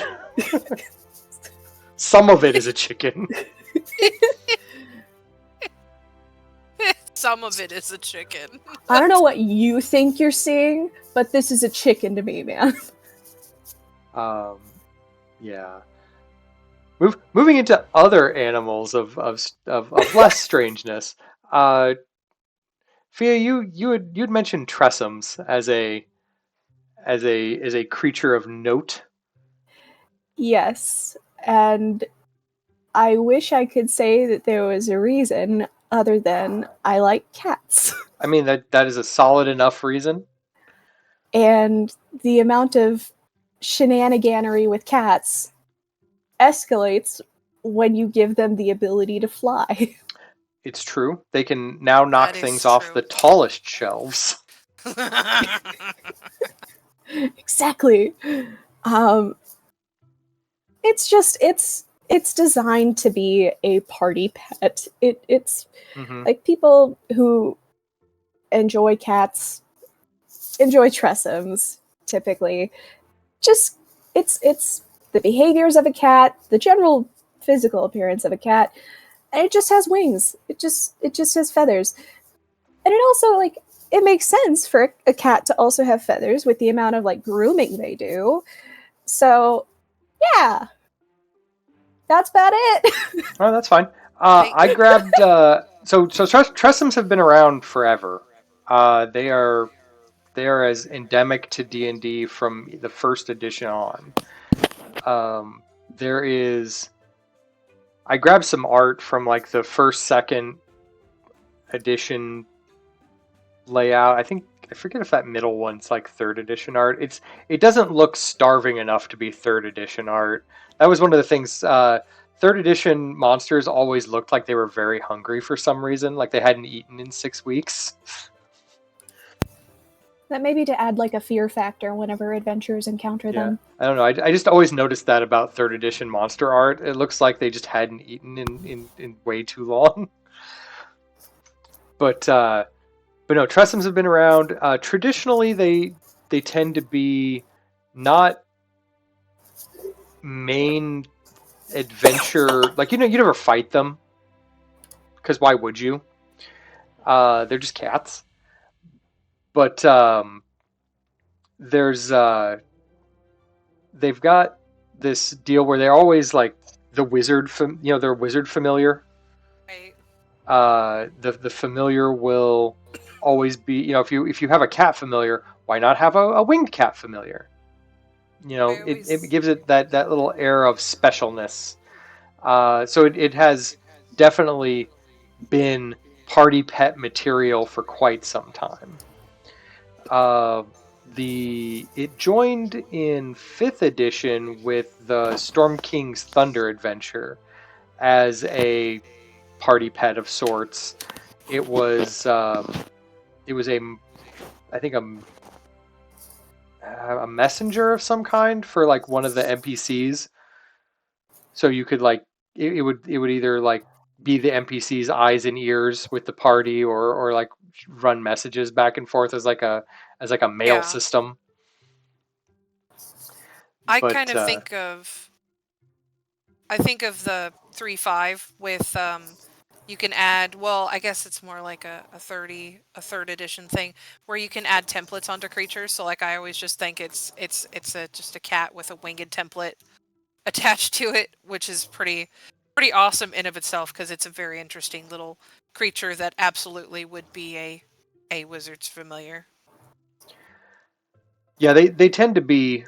Some of it is a chicken. Some of it is a chicken. I don't know what you think you're seeing, but this is a chicken to me, man. Yeah. Moving into other animals of less strangeness. Fia, you'd mentioned tressums as a creature of note. Yes, and I wish I could say that there was a reason other than I like cats. I mean, that is a solid enough reason. And the amount of shenaniganery with cats escalates when you give them the ability to fly. It's true. They can now knock things off the tallest shelves. Exactly. It's designed to be a party pet. It's like people who enjoy cats enjoy tressums typically. Just it's the behaviors of a cat, the general physical appearance of a cat, and it just has wings. It just has feathers. And it also it makes sense for a cat to also have feathers with the amount of grooming they do. So, yeah. That's about it. Oh, that's fine. I grabbed so tressums have been around forever. They are as endemic to D&D from the first edition on. I grabbed some art from the first, second edition layout. I forget if that middle one's third edition art. It doesn't look starving enough to be third edition art. That was one of the things. Third edition monsters always looked like they were very hungry for some reason, like they hadn't eaten in 6 weeks. That may be to add a fear factor whenever adventurers encounter them. I don't know. I just always noticed that about third edition monster art. It looks like they just hadn't eaten in way too long. But no, tressums have been around. Traditionally, they tend to be not main adventure. Like you never fight them because why would you? They're just cats. But there's they've got this deal where they're always like the wizard. They're wizard familiar. Right. The familiar will always be, if you have a cat familiar, why not have a winged cat familiar? I It always gives it that little air of specialness. So it has definitely been party pet material for quite some time. Uh, it joined in fifth edition with the Storm King's Thunder adventure as a party pet of sorts. It was it was a I think a messenger of some kind for like one of the NPCs. So you could like it would either like be the NPC's eyes and ears with the party, or like run messages back and forth as like a mail yeah. system. I kind But of think of the 3.5 with you can add, well, I guess it's more like a third edition thing where you can add templates onto creatures. So like I always just think it's just a cat with a winged template attached to it, which is pretty awesome in of itself because it's a very interesting little creature that absolutely would be a wizard's familiar. yeah, they tend to be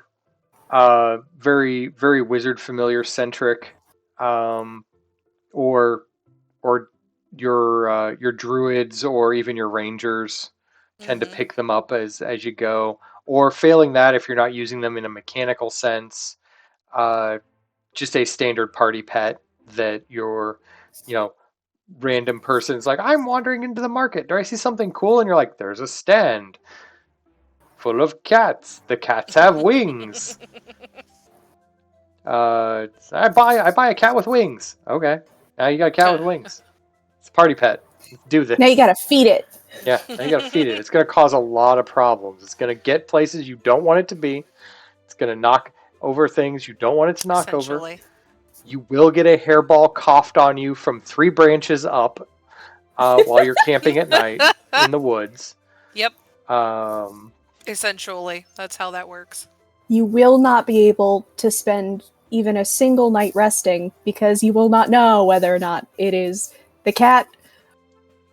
very very wizard familiar centric, um, or or your druids or even your rangers tend to Mm-hmm. pick them up as you go. Or failing that, if you're not using them in a mechanical sense, uh, just a standard party pet that your you know random person's like, I'm wandering into the market. Do I see something cool? And you're like, there's a stand full of cats. The cats have wings. I buy a cat with wings. Okay, now you got a cat with wings. It's a party pet. Let's do Now you this. gotta feed it. Yeah, now you gotta feed it. It's gonna cause a lot of problems. It's gonna get places you don't want it to be. It's gonna knock over things you don't want it to knock over. Essentially. You will get a hairball coughed on you from 3 branches up while you're camping at night in the woods. Yep. Um, Essentially, that's how that works. You will not be able to spend even a single night resting because you will not know whether or not it is the cat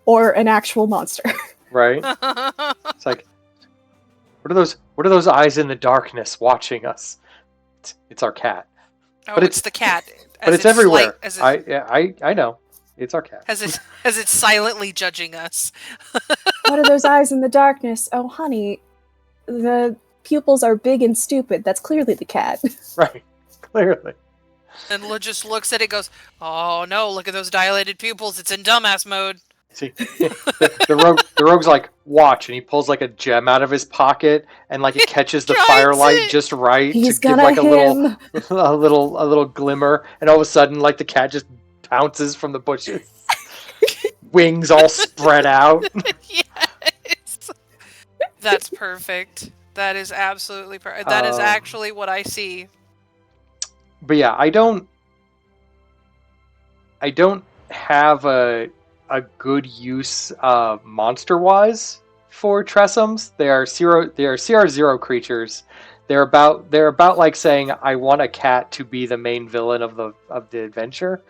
or an actual monster. right? It's like, what are those? What are those eyes in the darkness watching us? It's our cat. Oh, But it's the cat. But it's everywhere. I know. It's our cat. As it's silently judging us. What are those eyes in the darkness? Oh, honey, the pupils are big and stupid. That's clearly the cat. Right. Clearly. And just looks at it, goes, "Oh no! Look at those dilated pupils. It's in dumbass mode." See, the rogue's like, watch, and he pulls like a gem out of his pocket, and like it catches the firelight just right He's to give gonna like him. a little glimmer, and all of a sudden, like the cat just pounces from the bushes, wings all spread out. Yes. That's perfect. That is absolutely perfect. That is actually what I see. But yeah, I don't have a good use monster wise for Tressums. They are CR0 creatures. They're about like saying, I want a cat to be the main villain of the adventure.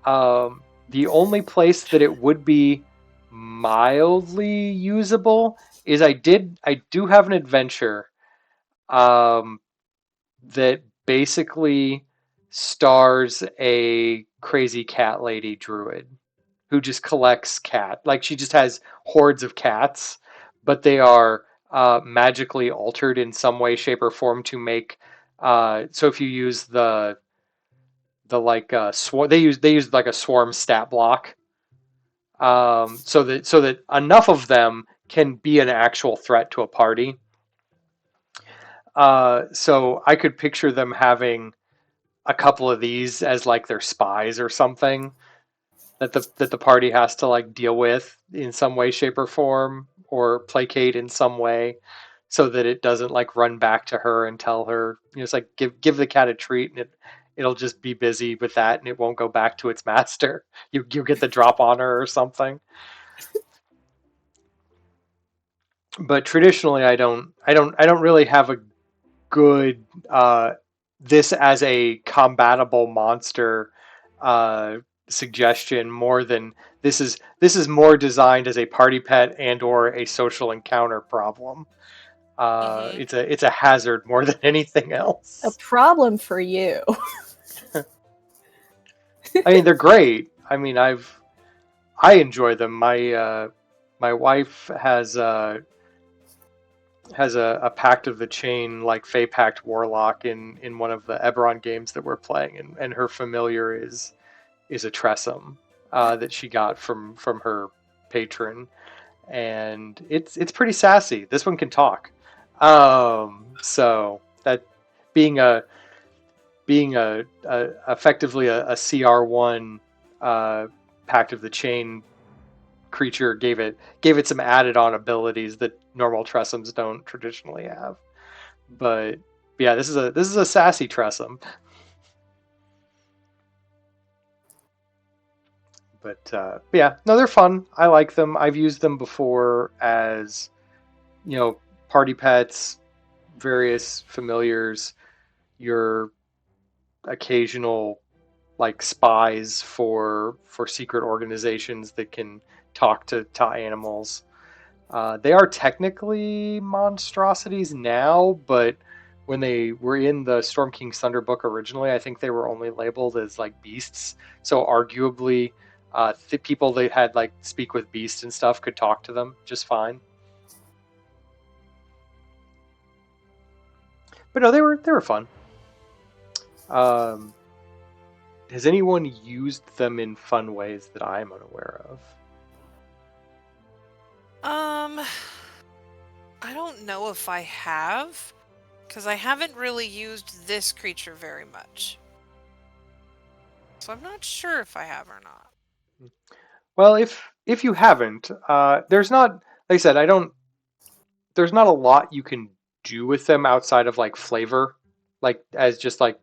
The only place that it would be mildly usable is I do have an adventure that basically stars a crazy cat lady druid who just collects like she just has hordes of cats, but they are magically altered in some way, shape, or form to make. So if you use the like they use like a swarm stat block, so that enough of them can be an actual threat to a party. So I could picture them having a couple of these as like their spies or something that the party has to like deal with in some way, shape, or form, or placate in some way. so that it doesn't like run back to her and tell her, it's like give the cat a treat, and it'll just be busy with that, and it won't go back to its master. You get the drop on her or something. But traditionally, I don't really have a good this as a combatable monster suggestion, more than this is more designed as a party pet and or a social encounter problem. Mm-hmm. It's a hazard more than anything A else. problem for you. I mean, they're great. I mean, I enjoy them. My wife has a Pact of the Chain like Fey Pact Warlock in one of the Eberron games that we're playing, and her familiar is a Tressum that she got from her patron, and it's pretty sassy. This one can talk, so that being a effectively a CR1 Pact of the Chain creature gave it some added on abilities that normal Tressums don't traditionally have. But yeah, this is a sassy Tressum. But yeah, no, they're fun. I like them. I've used them before as party pets, various familiars, your occasional like spies for secret organizations that can talk to animals. They are technically monstrosities now, but when they were in the Storm King's Thunder book originally, I think they were only labeled as like beasts. So arguably, the people that had like speak with beasts and stuff could talk to them just fine. But no, they were fun. Um, has anyone used them in fun ways that I'm unaware of? I don't know if I have, because I haven't really used this creature very much. So I'm not sure if I have or not. Well, if you haven't, there's not, like I said, I don't. There's not a lot you can do with them outside of like flavor, like as just like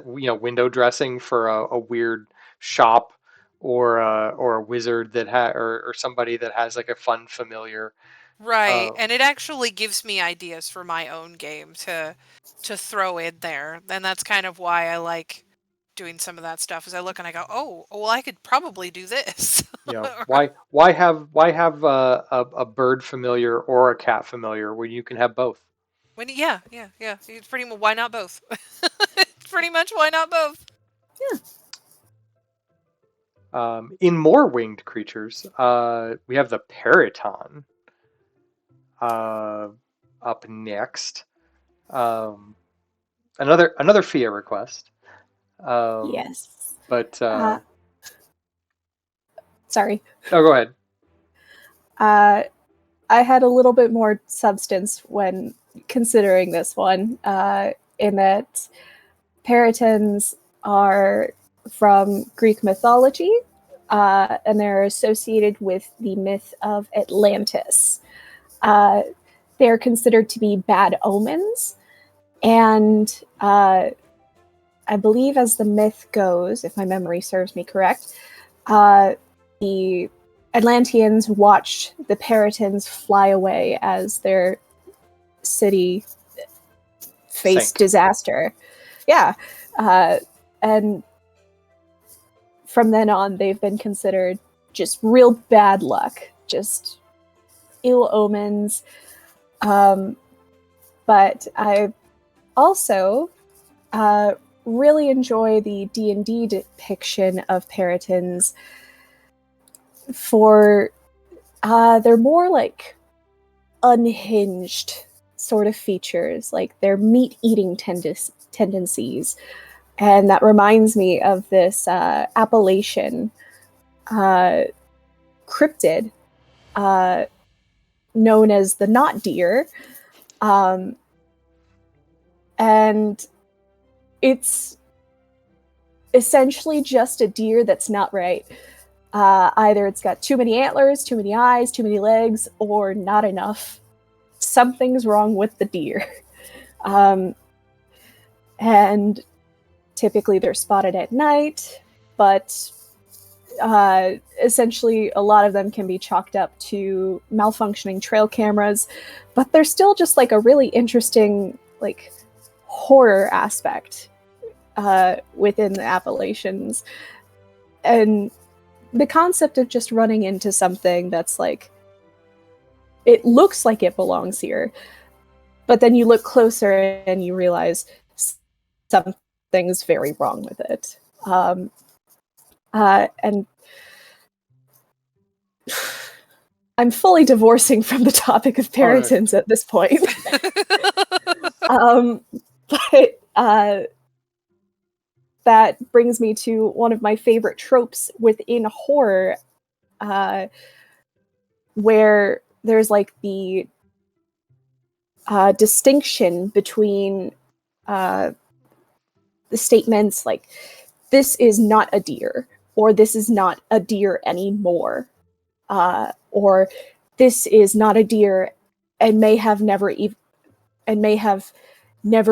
window dressing for a weird shop, or a wizard or somebody that has like a fun familiar. Right, Um, and it actually gives me ideas for my own game to throw in there. And that's kind of why I like doing some of that stuff, is I look and I go, "Oh, well I could probably do this." why have a bird familiar or a cat familiar when you can have both? Yeah. It's pretty much, why not both? Pretty much, why not both? Yeah. In more winged creatures, we have the Periton up next. Um, another Fia request. Yes. But Sorry. no, go ahead. I had a little bit more substance when considering this one, in that Peritons are from Greek mythology, and they're associated with the myth of Atlantis. They're considered to be bad omens, and I believe, as the myth goes, if my memory serves me correct, the Atlanteans watched the Peritons fly away as their city faced Sank. disaster. Yeah. And from then on, they've been considered just real bad luck, just ill omens. But I also really enjoy the D&D depiction of Peritons. For they're more like unhinged sort of features, like their meat-eating tendencies. And that reminds me of this Appalachian cryptid known as the knot deer. And it's essentially just a deer that's not right. Either it's got too many antlers, too many eyes, too many legs, or not enough. something's wrong with the deer. And typically they're spotted at night, but essentially a lot of them can be chalked up to malfunctioning trail cameras, but there's still just like a really interesting like horror aspect within the Appalachians. And the concept of just running into something that's like, it looks like it belongs here, but then you look closer and you realize something's very wrong with it. And I'm fully divorcing from the topic of Puritans at this point. But that brings me to one of my favorite tropes within horror, where there's like the distinction between the statements like, this is not a deer, or this is not a deer anymore, or this is not a deer and may have never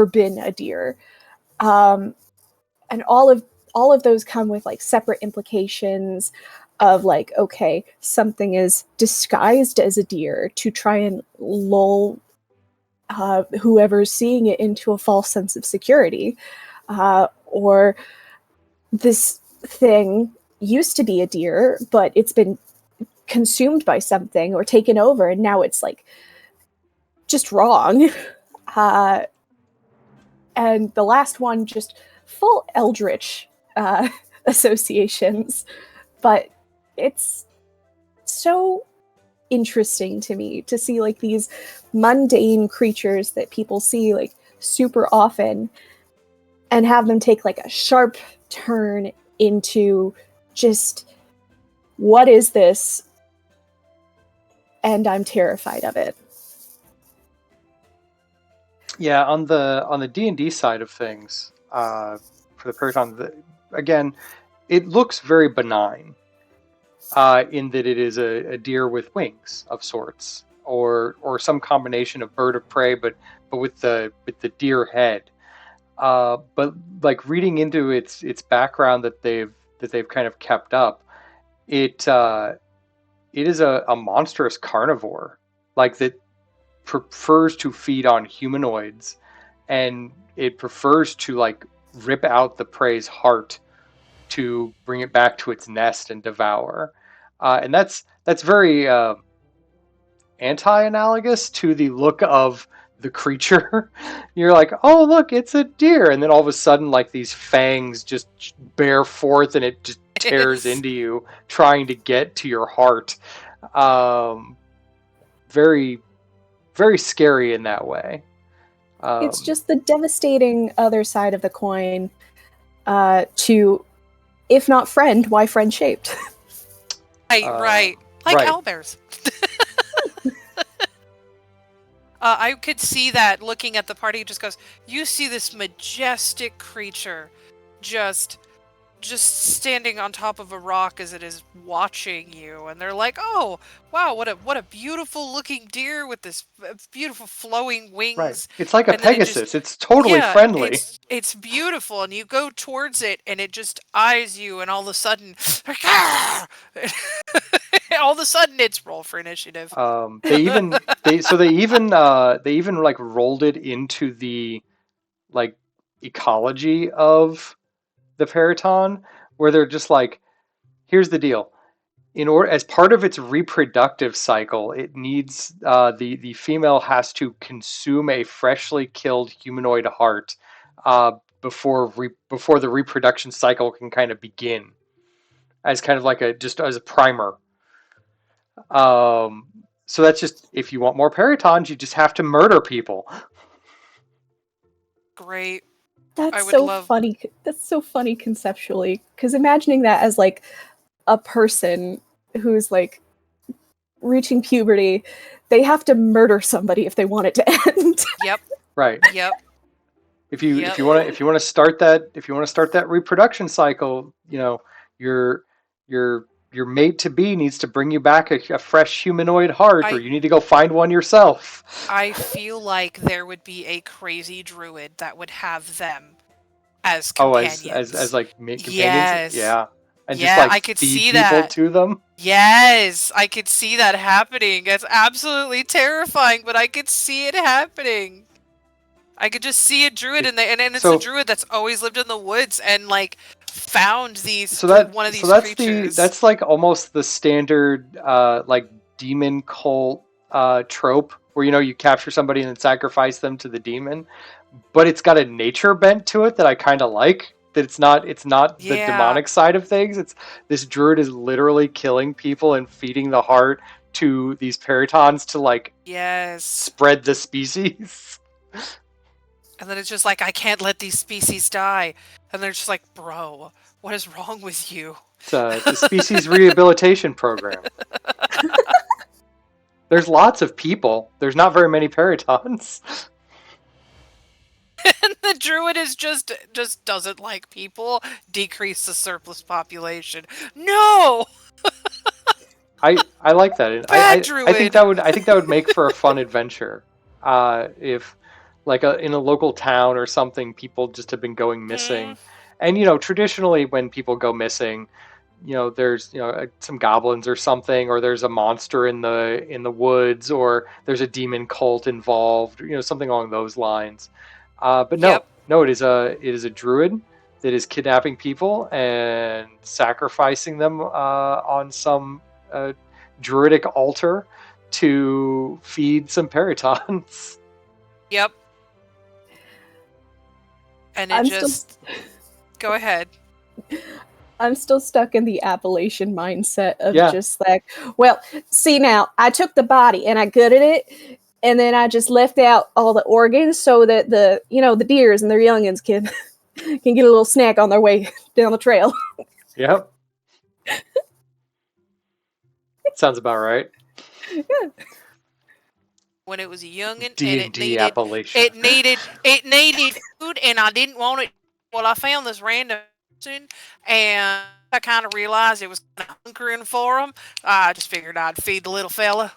been a deer. And all of those come with like separate implications of like, okay, something is disguised as a deer to try and lull whoever's seeing it into a false sense of security, or this thing used to be a deer, but it's been consumed by something or taken over, and now it's like just wrong. And the last one, just full eldritch associations, but it's so interesting to me to see like these mundane creatures that people see like super often and have them take like a sharp turn into just, what is this? And I'm terrified of it. Yeah, on the D&D side of things, for the Periton, again, it looks very benign, in that it is a deer with wings of sorts, or some combination of bird of prey, but with the deer head. But like reading into its background that they've kind of kept up, it is a monstrous carnivore, like that prefers to feed on humanoids, and it prefers to like rip out the prey's heart to bring it back to its nest and devour. And that's very anti-analogous to the look of the creature. You're like, oh look, it's a deer, and then all of a sudden like these fangs just bear forth and it just tears into you, trying to get to your heart. Very, very scary in that way. It's just the devastating other side of the coin, to, if not friend, why friend shaped? Right. Like owlbears. I could see that looking at the party. It just goes, you see this majestic creature just standing on top of a rock as it is watching you, and they're like, oh wow, what a beautiful looking deer with this beautiful flowing wings. Right. It's like a Pegasus. It's totally friendly. It's beautiful, and you go towards it and it just eyes you, and all of a sudden all of a sudden it's roll for initiative. They even like rolled it into the like ecology of the Periton, where they're just like, here's the deal. In order, as part of its reproductive cycle, it needs the female has to consume a freshly killed humanoid heart before the reproduction cycle can kind of begin, as kind of like as a primer. So that's just, if you want more Peritons, you just have to murder people. Great. That's so funny. That's so funny conceptually, because imagining that as like a person who's like reaching puberty, they have to murder somebody if they want it to end. Yep. Right. Yep. If you want to start that reproduction cycle, you know, your your mate to be needs to bring you back a fresh humanoid heart, or I you need to go find one yourself. I feel like there would be a crazy druid that would have them as Oh, as companions. like mate companions, Yes. yeah, and just Yeah, like I could feed see people that. to them. Yes, I could see that happening. It's absolutely terrifying, but I could see it happening. I could just see a druid and it's a So druid that's always lived in the woods and like found so that one of so these that's the creatures. that's like almost the standard like demon cult trope where you capture somebody and then sacrifice them to the demon, but it's got a nature bent to it that I kind of like. That it's not the Yeah. demonic side of things. It's this druid is literally killing people and feeding the heart to these peritons to like Yes. spread the species. And then it's just like, I can't let these species die. And they're just like, bro, what is wrong with you? It's a species rehabilitation program. There's lots of people. There's not very many peritons. And the druid is just doesn't like people. Decrease the surplus population. No! I like that. Bad I think druid! that would make for a fun adventure. If like in a local town or something, people just have been going Mm, missing, and traditionally when people go missing, there's some goblins or something, or there's a monster in the woods, or there's a demon cult involved, something along those lines. But no, yep. no, it is a druid that is kidnapping people and sacrificing them on some uh, druidic altar to feed some peritons. Yep. And it I'm just... still Go ahead. I'm still stuck in the Appalachian mindset of Yeah. just like, well, see now, I took the body and I gutted it, and then I just left out all the organs so that the deers and their youngins can can get a little snack on their way down the trail. Yep. Sounds about right. When it was a youngin and D&D Appalachia. it needed food and I didn't want it. Well, I found this random person and I kind of realized it was kind of hunkering for him. I just figured I'd feed the little fella.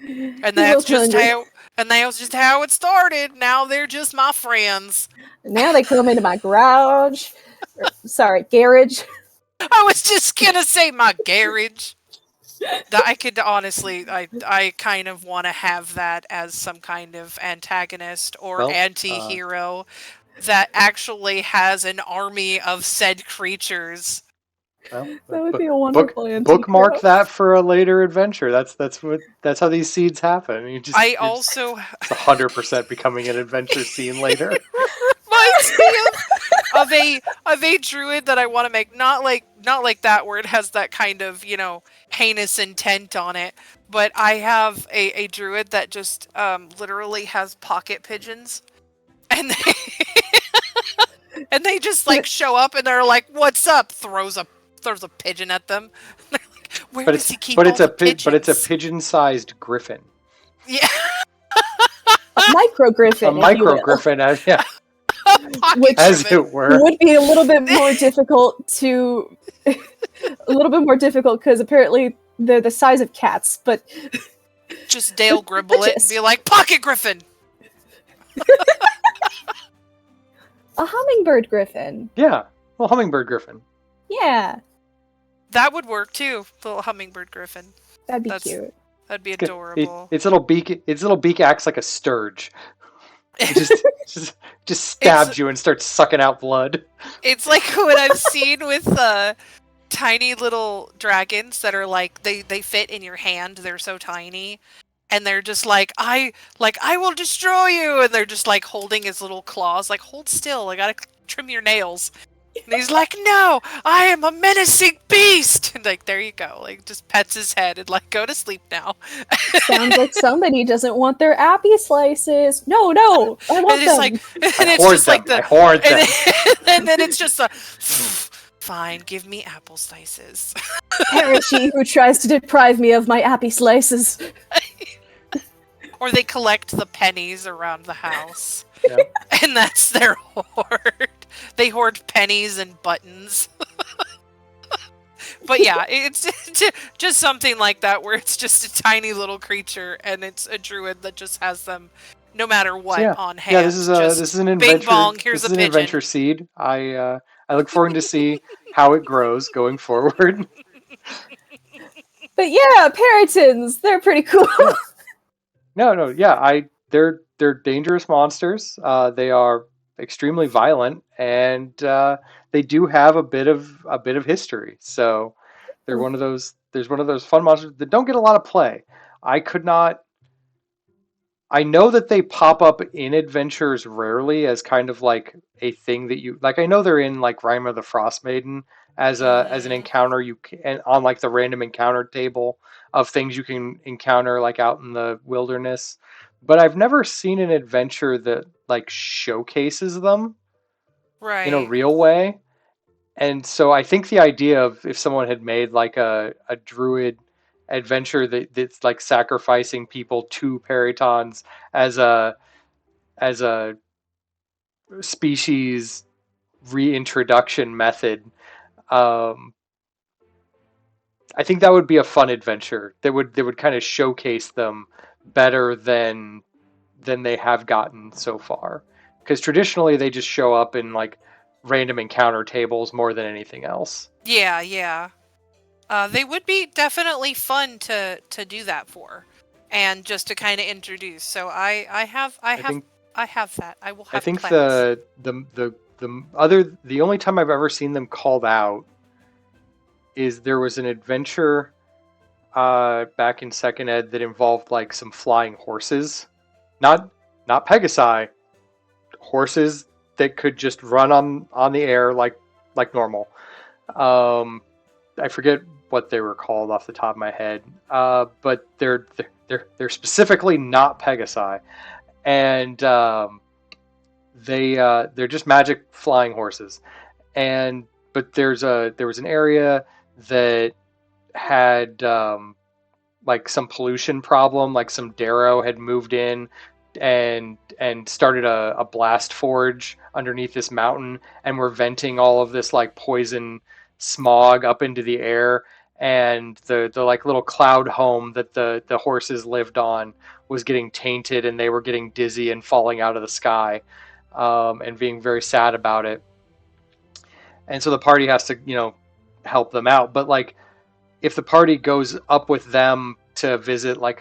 And that's just how it started. Now they're just my friends. Now they come into my garage. Garage. I was just gonna say my garage. I could honestly, I kind of want to have that as some kind of antagonist or Well, anti-hero that actually has an army of said creatures. Well, That would be a wonderful anti-hero. bookmark that for a later adventure. That's how these seeds happen. I also it's 100% becoming an adventure scene later. reminds me of a druid that I want to make, not like that where it has that kind of heinous intent on it, but I have a druid that just literally has pocket pigeons, and they just like show up and they're like, "What's up?" Throws a pigeon at them. They're like, "Where does he keep all the pigeons?" But it's a pigeon-sized griffin. Yeah. A micro griffin. A micro griffin, yeah. As it were. Would be a little bit more difficult because apparently they're the size of cats, but just Dale Gribble it and be like, "Pocket griffin." A hummingbird griffin. Yeah, well, hummingbird griffin. Yeah, that would work too. The little hummingbird griffin. That'd be cute. That'd be adorable. Its little beak acts like a scourge. It just stabs you and starts sucking out blood. It's like what I've seen with tiny little dragons that are like they fit in your hand. They're so tiny, and they're just like I will destroy you, and they're just like holding his little claws, like hold still. I gotta trim your nails. And he's like, no, I am a menacing beast. And like, there you go. Like, just pets his head and like, go to sleep now. Sounds like somebody doesn't want their appy slices. No, I want them. I hoard them. And then it's just a, fine, give me apple slices. Perish he who tries to deprive me of my appy slices. Or they collect the pennies around the house. Yep. And that's their hoard. They hoard pennies and buttons. But yeah, it's just something like that where it's just a tiny little creature and it's a druid that just has them no matter So what on yeah, hand. Just this is an bing adventure. bong, here's This a is an adventure pigeon. seed. I look forward to see how it grows going forward. But yeah, Peritons, they're pretty cool. Yeah. No, yeah, they're dangerous monsters. They are extremely violent, and they do have a bit of history. So they're one of those. There's one of those fun monsters that don't get a lot of play. I could not. I know that they pop up in adventures rarely as kind of like a thing that you like. I know they're in like Rime of the Frost Maiden as an Hmm. encounter you can on like the random encounter table of things you can encounter like out in the wilderness. But I've never seen an adventure that like showcases them in a Right. real way. And so I think the idea of if someone had made like a druid adventure that's like sacrificing people to peritons as a species reintroduction method, um, I think that would be a fun adventure that would kind of showcase them better than they have gotten so far. Because traditionally they just show up in like random encounter tables more than anything else. Yeah, yeah. They would be definitely fun to do that for, and just to kind of introduce. So I think I have that. I will I have think plans. the only time I've ever seen them called out is there was an adventure back in second ed that involved like some flying horses, not not Pegasi, horses that could just run on the air like normal. Um, I forget what they were called off the top of my head, but they're specifically not Pegasi, and they're just magic flying horses. And but there was an area that had like some pollution problem, like some Darrow had moved in and started a blast forge underneath this mountain, and were venting all of this like poison smog up into the air. And the like little cloud home that the horses lived on was getting tainted, and they were getting dizzy and falling out of the sky, and being very sad about it. And so the party has to help them out. But like if the party goes up with them to visit like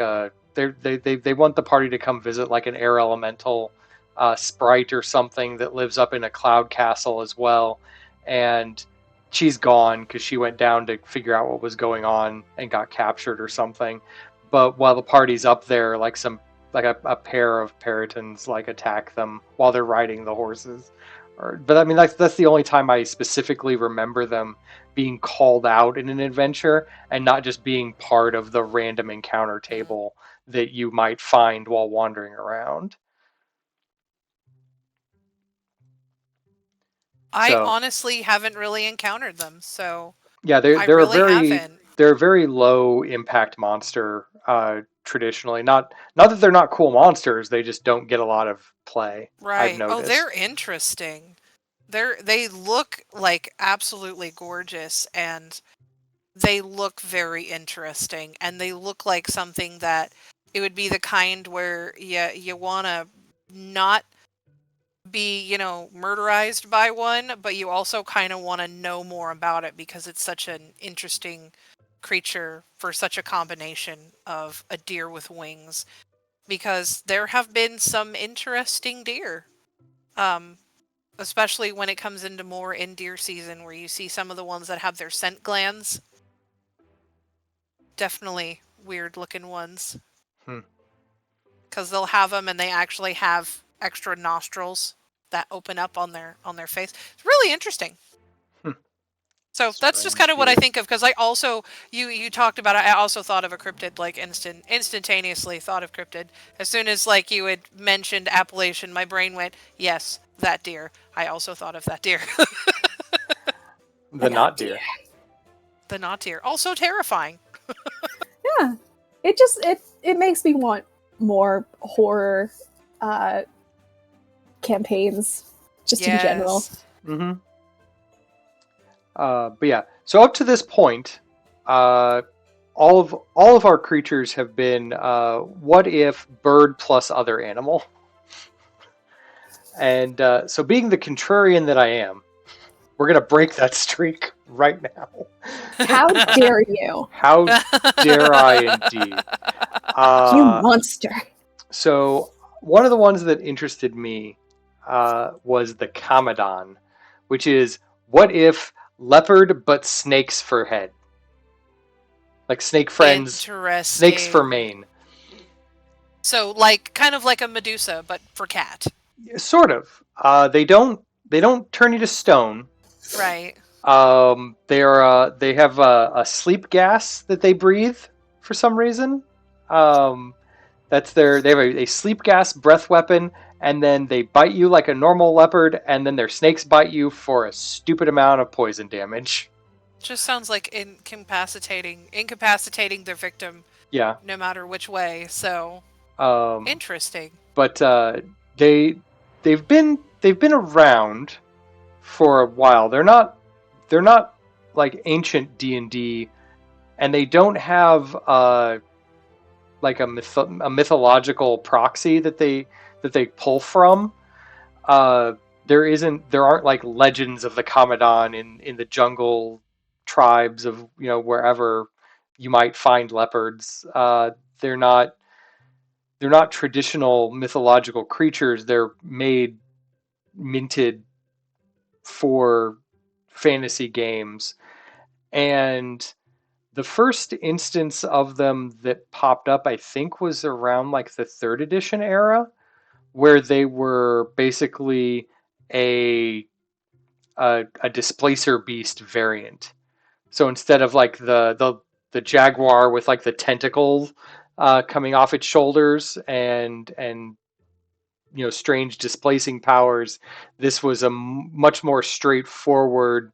they want the party to come visit like an air elemental sprite or something that lives up in a cloud castle as well, and she's gone because she went down to figure out what was going on and got captured or something. But while the party's up there, like a pair of peritons like attack them while they're riding the horses. But I mean that's the only time I specifically remember them being called out in an adventure and not just being part of the random encounter Mhm. table that you might find while wandering around. I So honestly haven't really encountered them, so yeah, I really haven't. they're a very low impact monster traditionally. Not that they're not cool monsters, they just don't get a lot of play. I've Right. Oh, they're noticed. interesting. They look like absolutely gorgeous, and they look very interesting, and they look like something that it would be the kind where you want to not be, murderized by one, but you also kind of want to know more about it because it's such an interesting creature for such a combination of a deer with wings. Because there have been some interesting deer, um, especially when it comes into more in deer season, where you see some of the ones that have their scent glands. Definitely weird looking ones, Hmm. because they'll have them and they actually have extra nostrils that open up on their face. It's really interesting. Hmm. So that's just kind Strange of what I deer. think of, because I also you talked about it. I also thought of a cryptid, like instantaneously thought of cryptid as soon as like you had mentioned Appalachian. My brain went, yes, that deer. I also thought of that deer. The And not not deer. deer. The not deer, also terrifying. Yeah, it makes me want more horror uh, campaigns, just in general. Yes. Mm-hmm. But yeah, so up to this point, uh, all of our creatures have been what if bird plus other animal, and so being the contrarian that I am, we're gonna break that streak right now. How dare you? How dare I indeed? You Uh, monster. so one of the ones that interested me was the Commodon, which is what if leopard but snakes for head, like Snake Friends, snakes for Interesting. mane. So, like, kind of like a Medusa, but for cat. Sort of. They don't turn you to stone. Right. They have a sleep gas that they breathe for some reason. Um, they have a sleep gas breath weapon, and then they bite you like a normal leopard, and then their snakes bite you for a stupid amount of poison damage. Just sounds like incapacitating their victim Yeah. no matter which way. So, Um, interesting. but they they've been around for a while. They're not like ancient D&D, and they don't have like a mythological proxy that they pull from. Uh, there aren't like legends of the Commodon in the jungle tribes of wherever you might find leopards. They're not they're not traditional mythological creatures. They're minted for fantasy games, and the first instance of them that popped up, I think, was around like the third edition era, where they were basically a a displacer beast variant. So instead of like the jaguar with like the tentacles coming off its shoulders and strange displacing powers, this was a much more straightforward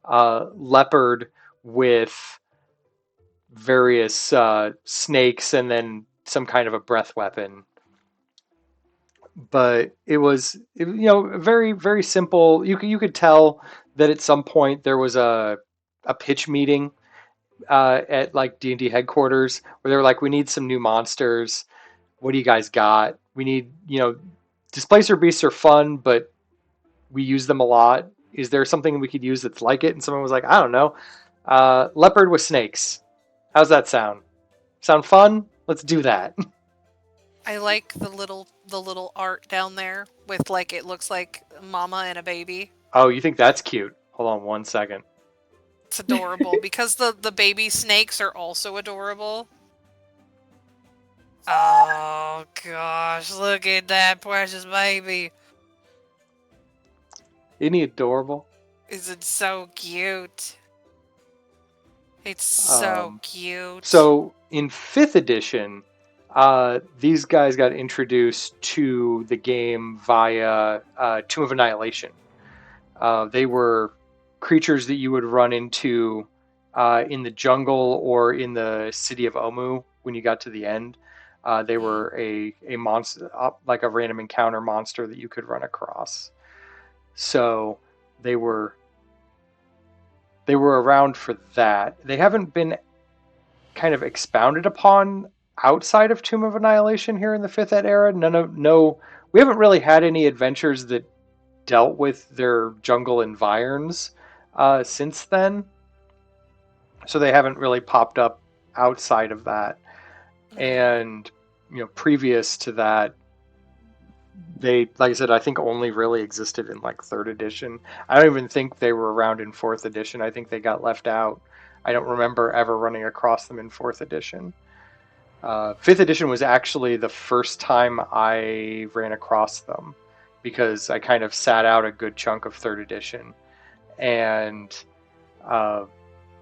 leopard with various snakes and then some kind of a breath weapon. But very very simple. You could tell that at some point there was a pitch meeting at like D&D headquarters where they were like, we need some new monsters. What do you guys got? We need, displacer beasts are fun, but we use them a lot. Is there something we could use that's like it? And someone was like, I don't know, leopard with snakes. How's that sound? Sound fun? Let's do that. I like the little art down there with like it looks like mama and a baby. Oh, you think that's cute? Hold on one second. It's adorable because the baby snakes are also adorable. Oh gosh, look at that precious baby. Isn't he adorable? Is it so cute? It's so Um, cute. so in fifth edition, these guys got introduced to the game via Tomb of Annihilation. They were creatures that you would run into in the jungle or in the city of Omu when you got to the end. They were a monster, like a random encounter monster that you could run across. So they were they were around for that. They haven't been kind of expounded upon outside of Tomb of Annihilation here in the Fifth Ed era. No, we haven't really had any adventures that dealt with their jungle environs since then, so they haven't really popped up outside of that. And previous to that, they, like I said, I think only really existed in like third edition. I don't even think they were around in fourth edition. I think they got left out. I don't remember ever running across them in fourth edition. Fifth edition was actually the first time I ran across them because I kind of sat out a good chunk of third edition. And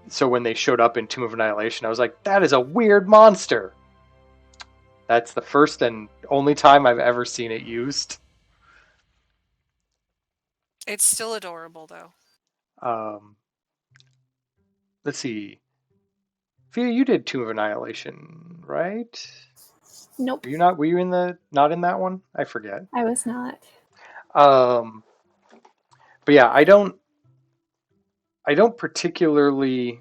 so when they showed up in Tomb of Annihilation, I was like, that is a weird monster. That's the first and only time I've ever seen it used. It's still adorable though. Um, let's see. Fia, you did Tomb of Annihilation, right? Nope, Were you not? Were you not in that one? I forget. I was not. Um, but yeah, I don't particularly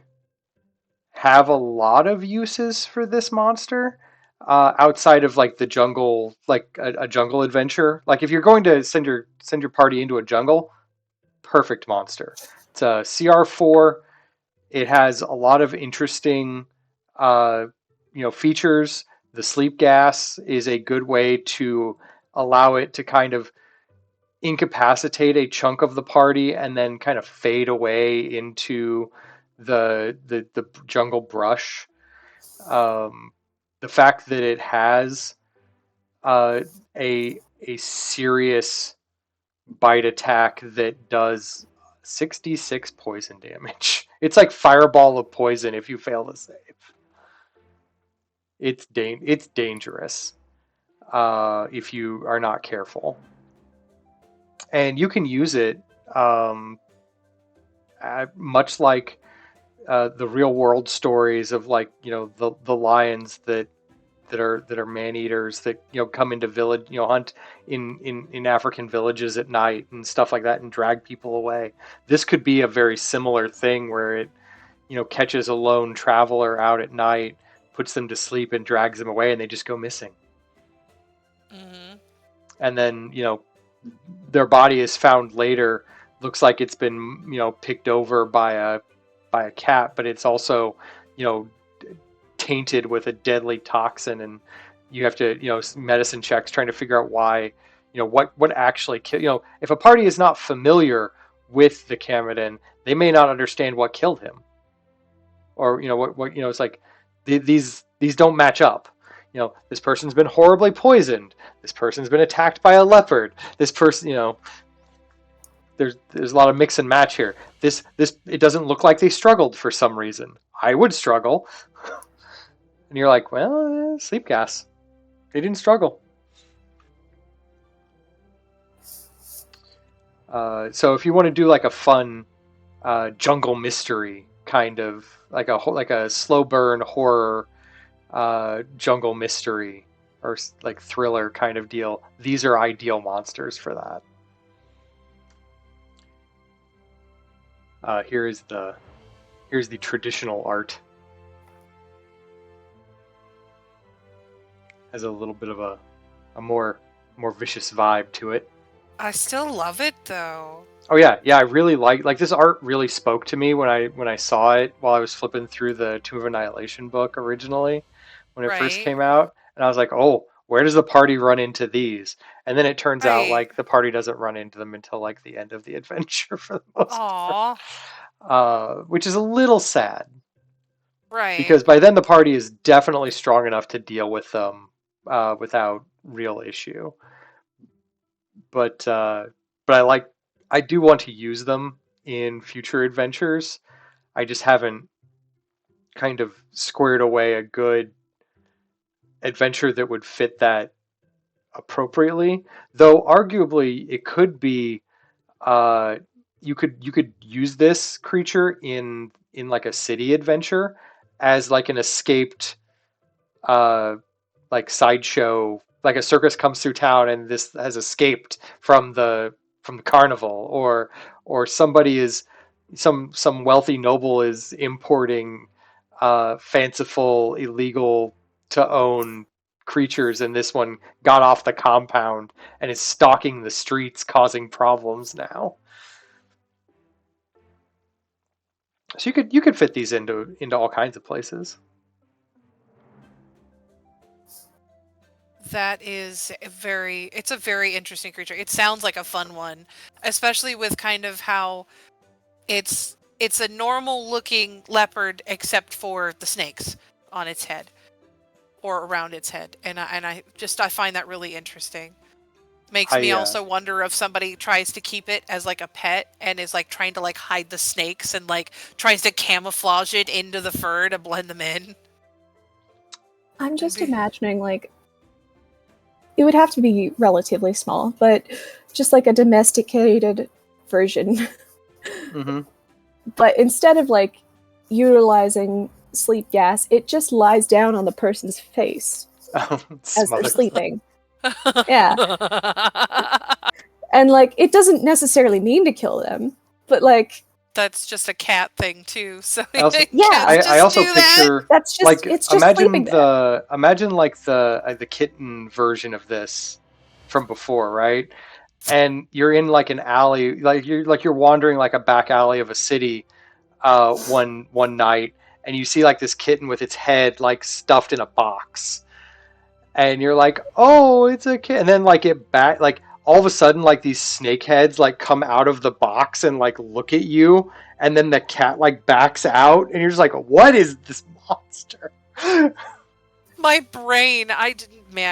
have a lot of uses for this monster outside of like the jungle, like a jungle adventure. Like if you're going to send your party into a jungle, perfect monster. It's a CR4. It has a lot of interesting, uh, features. The sleep gas is a good way to allow it to kind of incapacitate a chunk of the party and then kind of fade away into the jungle brush. Um, the fact that it has uh, a serious bite attack that does 66 poison damage. It's like fireball of poison if you fail to save. It's dangerous if you are not careful, and you can use it much like the real world stories of like the lions that are man eaters that come into village hunt in African villages at night and stuff like that and drag people away. This could be a very similar thing where it catches a lone traveler out at night, puts them to sleep and drags them away and they just go missing. Mm-hmm. And then their body is found later, looks like it's been picked over by a cat, but it's also tainted with a deadly toxin, and you have to medicine checks trying to figure out why what actually killed. If a party is not familiar with the Cameron, they may not understand what killed him, or what it's like these don't match up. This person's been horribly poisoned, this person's been attacked by a leopard, this person there's a lot of mix and match here. This it doesn't look like they struggled for some reason. I would struggle. And you're like, well, sleep gas. They didn't struggle. So if you want to do like a fun jungle mystery kind of like a slow burn horror jungle mystery or like thriller kind of deal, these are ideal monsters for that. Here's the traditional art. Has a little bit of a more vicious vibe to it. I still love it though. Oh yeah, I really like this art. Really spoke to me when I saw it while I was flipping through the Tomb of Annihilation book originally when it first came out, and I was like, oh, where does the party run into these? And then it turns out like the party doesn't run into them until like the end of the adventure for the most part, which is a little sad. Right. Because by then the party is definitely strong enough to deal with them without real issue. But I do want to use them in future adventures. I just haven't kind of squared away a good adventure that would fit that appropriately. Though arguably it could be you could use this creature in like a city adventure as like an escaped like sideshow, like a circus comes through town and this has escaped from the carnival, or somebody is some wealthy noble is importing fanciful illegal to own creatures, and this one got off the compound and is stalking the streets causing problems now. So you could fit these into all kinds of places. That is it's a very interesting creature. It sounds like a fun one, especially with kind of how it's a normal looking leopard except for the snakes on its head or around its head. And I find that really interesting. Makes me also wonder if somebody tries to keep it as like a pet and is like trying to like hide the snakes and like tries to camouflage it into the fur to blend them in. I'm just imagining like it would have to be relatively small, but just like a domesticated version. Mm-hmm. But instead of like utilizing sleep gas, it just lies down on the person's face as they're sleeping. Yeah. And like it doesn't necessarily mean to kill them, but like that's just a cat thing too. So I also Yeah, cats I just also do that. picture that's just like it's just sleeping there. imagine like the kitten version of this from before, right? And you're in like an alley, like you're wandering like a back alley of a city one night, and you see like this kitten with its head like stuffed in a box, and you're like, oh, it's a kid, and then like it back like all of a sudden like these snake heads like come out of the box and like look at you, and then the cat like backs out, and you're just like, what is this monster? My brain,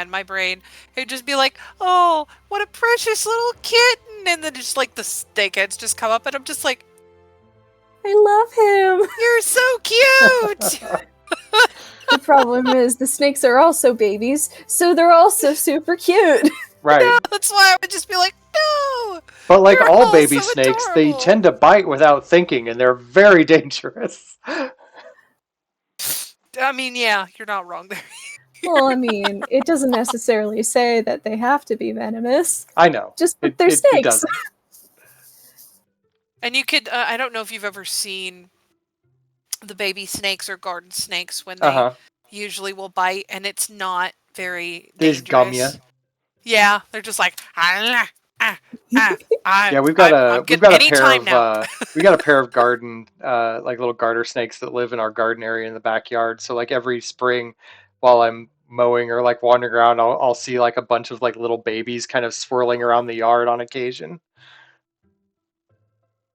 my brain, it'd just be like, oh, what a precious little kitten. And then just like the snakeheads just come up, and I'm just like, I love him. you're so cute. The problem is the snakes are also babies, so they're also super cute. Right. That's why I would just be like, no, But like you're all all baby so snakes, they adorable. tend to bite without thinking, and they're very dangerous. I mean, yeah, you're not wrong there. Well, I mean, it doesn't necessarily say that they have to be venomous. I know. Just that It, they're it, it snakes. doesn't. And you could, I don't know if you've ever seen the baby snakes or garden snakes when they Uh-huh. usually will bite, and it's not very They just gum you. dangerous. Yeah, they're just like, Yeah, I'm we've good got a pair anytime of now. we got a pair of garden like little garter snakes that live in our garden area in the backyard. So like every spring while I'm mowing or like wandering around, I'll see like a bunch of like little babies kind of swirling around the yard on occasion.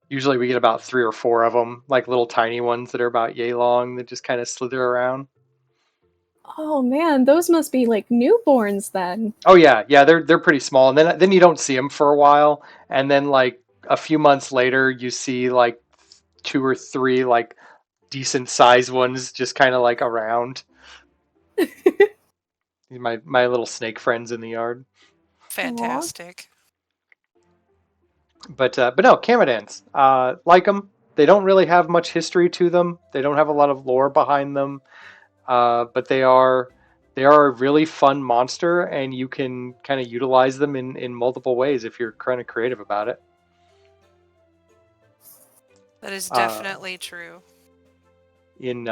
Usually we get about 3 or 4 of them, like little tiny ones that are about yay long that just kind of slither around. Oh man, those must be like newborns then. Oh yeah, yeah, they're pretty small, and then you don't see them for a while, and then like a few months later, you see like 2 or 3 like decent sized ones just kind of like around. My little snake friends in the yard. Aw. Fantastic. But no, Camadans, like them. They don't really have much history to them. They don't have a lot of lore behind them. But they are a really fun monster, and you can kind of utilize them in multiple ways if you're kind of creative about it. That is Uh, definitely true. in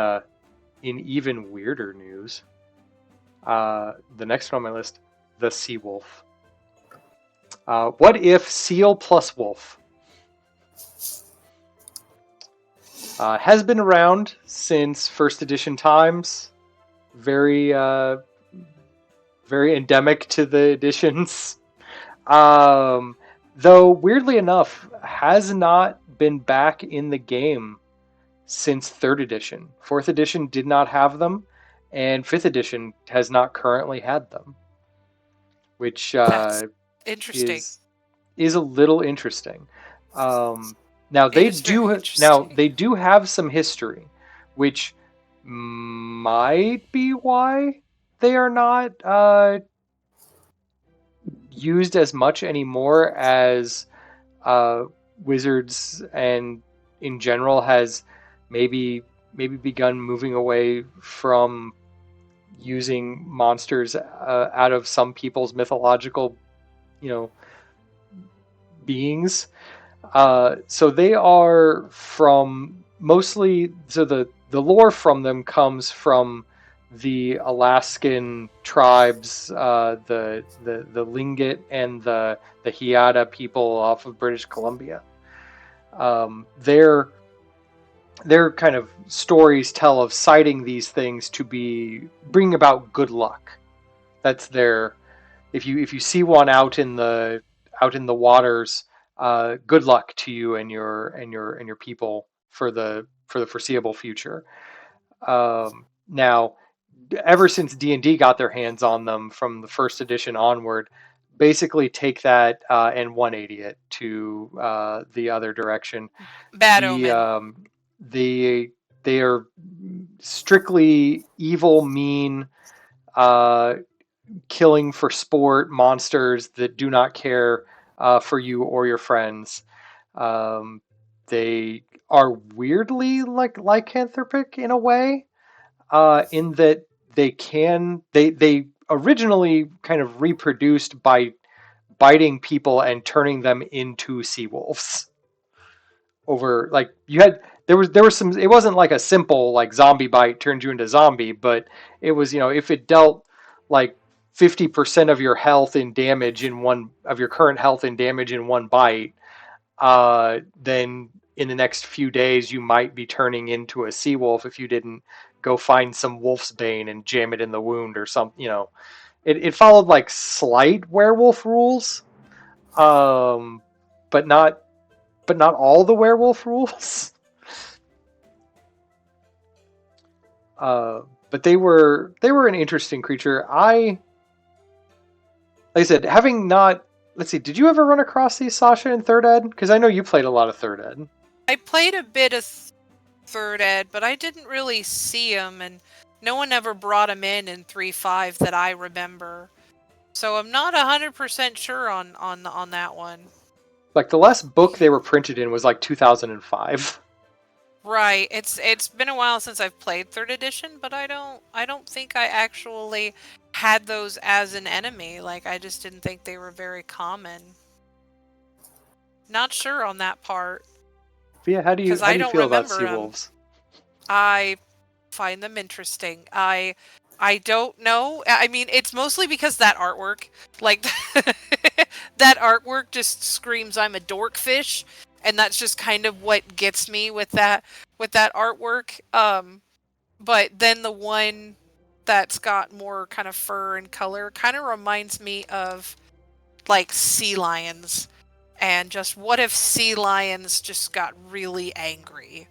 even weirder news, the next one on my list, the sea wolf. What if seal plus wolf has been around since first edition times? Very very endemic to the editions. Um, though weirdly enough, has not been back in the game since third edition. Fourth edition did not have them, and fifth edition has not currently had them, which That's interesting. is a little interesting. Now It they is very do now interesting. they do have some history, which might be why they are not used as much anymore as uh, Wizards and in general has maybe begun moving away from using monsters out of some people's mythological, you know, beings. So they are from mostly so the lore from them comes from the Alaskan tribes, the Tlingit and the Hiada people off of British Columbia. Their kind of stories tell of citing these things to be bring about good luck. That's their if you see one out in the waters, good luck to you and your people for the foreseeable future. Now, ever since D&D got their hands on them from the first edition onward, basically take that and 180 it to the other direction. Bad The omen. the they are strictly evil, mean, uh, killing for sport monsters that do not care for you or your friends. Um, they are weirdly like lycanthropic in a way, in that they originally kind of reproduced by biting people and turning them into sea wolves over like you had there was some. It wasn't like a simple like zombie bite turned you into zombie, but it was, if it dealt like 50% of your health in damage in one of your current health in damage in one bite, then in the next few days you might be turning into a sea wolf if you didn't go find some wolf's bane and jam it in the wound or something. It followed like slight werewolf rules, um, but not all the werewolf rules. But they were an interesting creature. Like I said, having not, let's see, did you ever run across these, Sasha, in third ed? Because I know you played a lot of third ed. I played a bit of third ed, but I didn't really see them, and no one ever brought them in 3.5 that I remember. So I'm not 100% sure on that one. Like the last book they were printed in was like 2005. Right. It's been a while since I've played third edition, but I don't think I actually had those as an enemy. Like, I just didn't think they were very common. Not sure on that part. Fia, how do you feel about sea wolves? I find them interesting. I don't know. I mean, it's mostly because that artwork, like that artwork just screams I'm a dorkfish, and that's just kind of what gets me with that artwork. But then the one that's got more kind of fur and color kind of reminds me of like sea lions. And just what if sea lions just got really angry?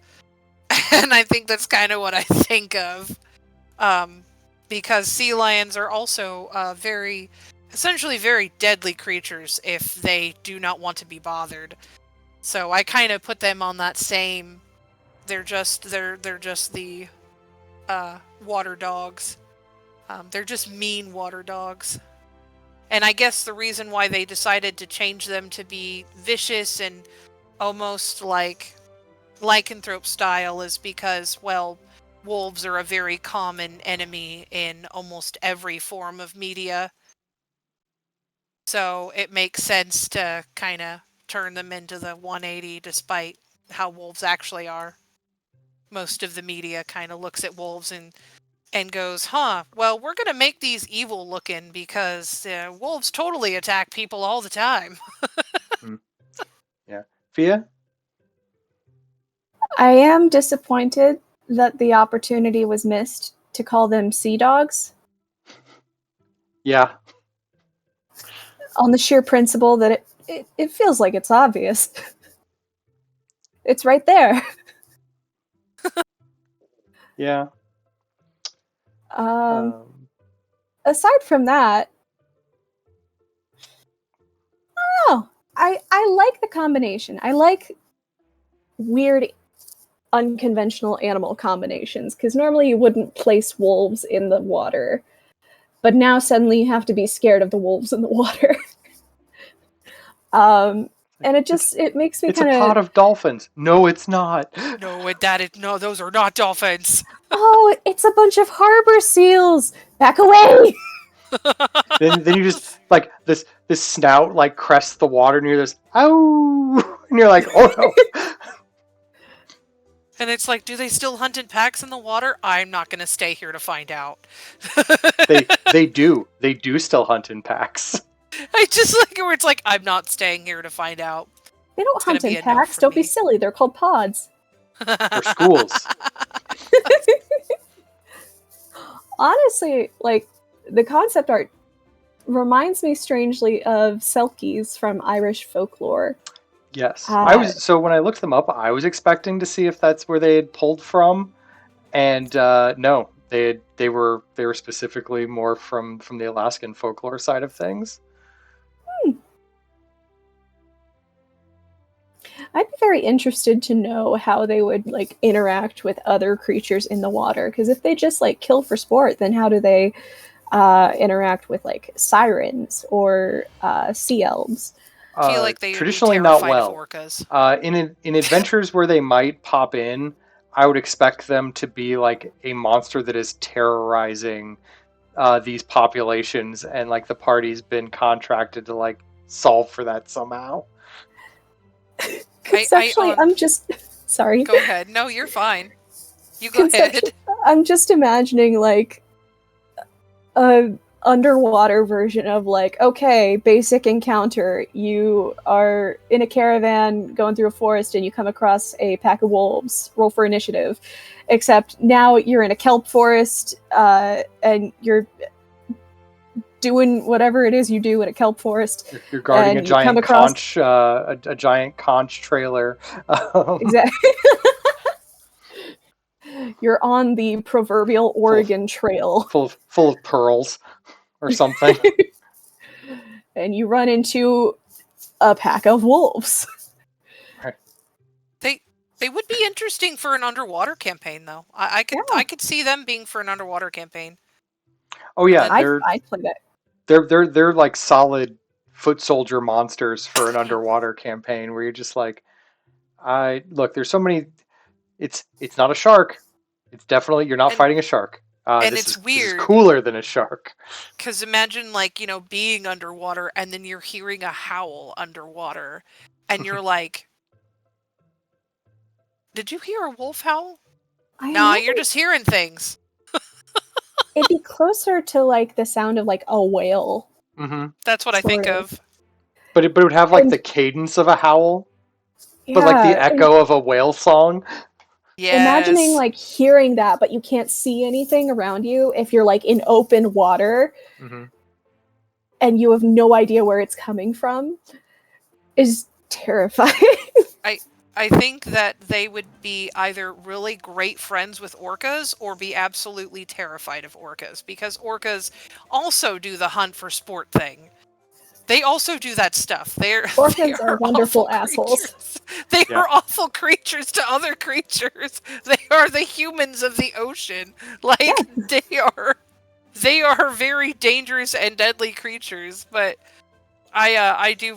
And I think that's kind of what I think of. Because sea lions are also essentially very deadly creatures if they do not want to be bothered. So I kind of put them on that same. They're just the water dogs. They're just mean water dogs. And I guess the reason why they decided to change them to be vicious and almost like lycanthrope style is because, well, wolves are a very common enemy in almost every form of media. So it makes sense to kind of turn them into the 180 despite how wolves actually are. Most of the media kind of looks at wolves and goes, well, we're going to make these evil looking because wolves totally attack people all the time. Yeah. Fia? I am disappointed that the opportunity was missed to call them sea dogs. Yeah. On the sheer principle that it feels like it's obvious. It's right there. Yeah. Aside from that, I don't know. I like the combination. I like weird, unconventional animal combinations, because normally you wouldn't place wolves in the water. But now suddenly you have to be scared of the wolves in the water. And it makes me kind of... It's a pot of dolphins. No, it's not. No, those are not dolphins. Oh, it's a bunch of harbor seals. Back away. then you just like this snout like crests the water near this. Ow! And you're like, oh no. And it's like, do they still hunt in packs in the water? I'm not going to stay here to find out. They do. They do still hunt in packs. I just like where it's like, I'm not staying here to find out. They don't hunt in packs. Don't be silly. They're called pods. Or schools. Honestly, like, the concept art reminds me strangely of selkies from Irish folklore. Yes. When I looked them up, I was expecting to see if that's where they had pulled from. And no, they were specifically more from the Alaskan folklore side of things. I'd be very interested to know how they would like interact with other creatures in the water. Because if they just like kill for sport, then how do they interact with like sirens or sea elves? I feel like they traditionally would be not terrified well. of orcas. In adventures where they might pop in, I would expect them to be like a monster that is terrorizing these populations, and like the party's been contracted to like solve for that somehow. Conceptually, I'm just sorry. Go ahead. No, you're fine. You go ahead. I'm just imagining like a underwater version of like, okay, basic encounter. You are in a caravan going through a forest and you come across a pack of wolves. Roll for initiative. Except now you're in a kelp forest and you're doing whatever it is you do in a kelp forest. You're guarding and you come across a giant conch trailer. Exactly. You're on the proverbial Oregon Trail. Full of pearls or something. And you run into a pack of wolves. Right. They would be interesting for an underwater campaign, though. I could see them being for an underwater campaign. Oh yeah, I'd play that. They're like solid foot soldier monsters for an underwater campaign where you're just like, there's so many. It's not a shark. It's definitely you're not fighting a shark. And this it's is, weird. This is cooler than a shark. Because imagine, like, being underwater and then you're hearing a howl underwater, and you're like, "Did you hear a wolf howl?" Nah, you're just hearing things. It'd be closer to like the sound of like a whale. Mm-hmm. That's what I think of. But it would have like the cadence of a howl, but like the echo of a whale song. Yes. Imagining like hearing that, but you can't see anything around you if you're like in open water, and you have no idea where it's coming from, is terrifying. I think that they would be either really great friends with orcas or be absolutely terrified of orcas, because orcas also do the hunt for sport thing. They also do that stuff. Orcas are wonderful assholes. They are awful creatures to other creatures. They are the humans of the ocean. Like, they are very dangerous and deadly creatures. But I do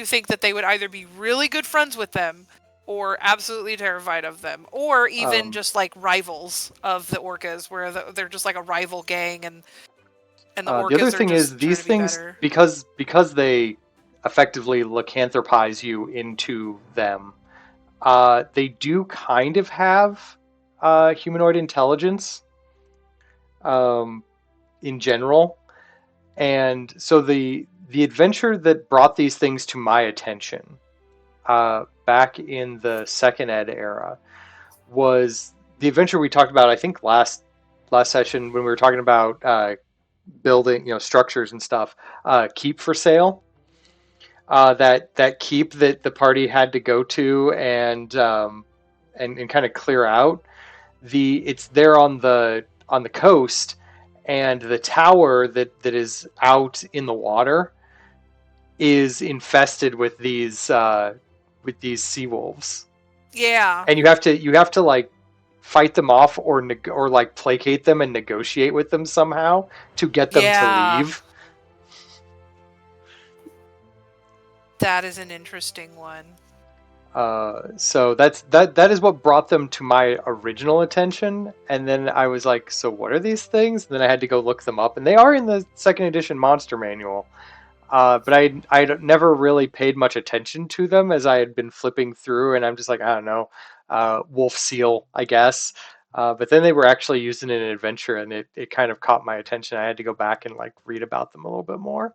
think that they would either be really good friends with them, or absolutely terrified of them, or even just like rivals of the orcas, where they're just like a rival gang, and the orcas the other thing is these things, because they effectively lycanthropize you into them, they do kind of have humanoid intelligence in general. And so the adventure that brought these things to my attention back in the second ed era was the adventure we talked about, I think last session, when we were talking about building, structures and stuff. Keep for sale. That keep that the party had to go to and kind of clear out. It's there on the coast, and the tower that is out in the water is infested with these sea wolves. Yeah. And you have to like fight them off or like placate them and negotiate with them somehow to get them to leave. That is an interesting one. So that is what brought them to my original attention, and then I was like, so what are these things? And then I had to go look them up, and they are in the second edition monster manual. But I never really paid much attention to them as I had been flipping through, and I'm just like, I don't know, wolf seal, I guess. But then they were actually used in an adventure, and it kind of caught my attention. I had to go back and like read about them a little bit more.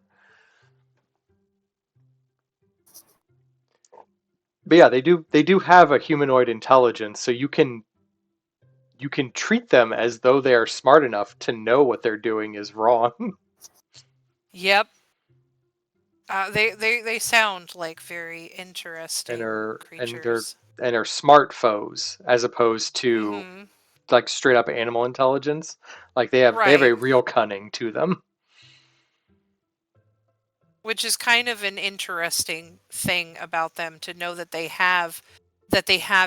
But yeah, they do have a humanoid intelligence, so you can treat them as though they are smart enough to know what they're doing is wrong. Yep. They sound like very interesting creatures. And are smart foes as opposed to like straight up animal intelligence. Like they have a real cunning to them. Which is kind of an interesting thing about them, to know that they have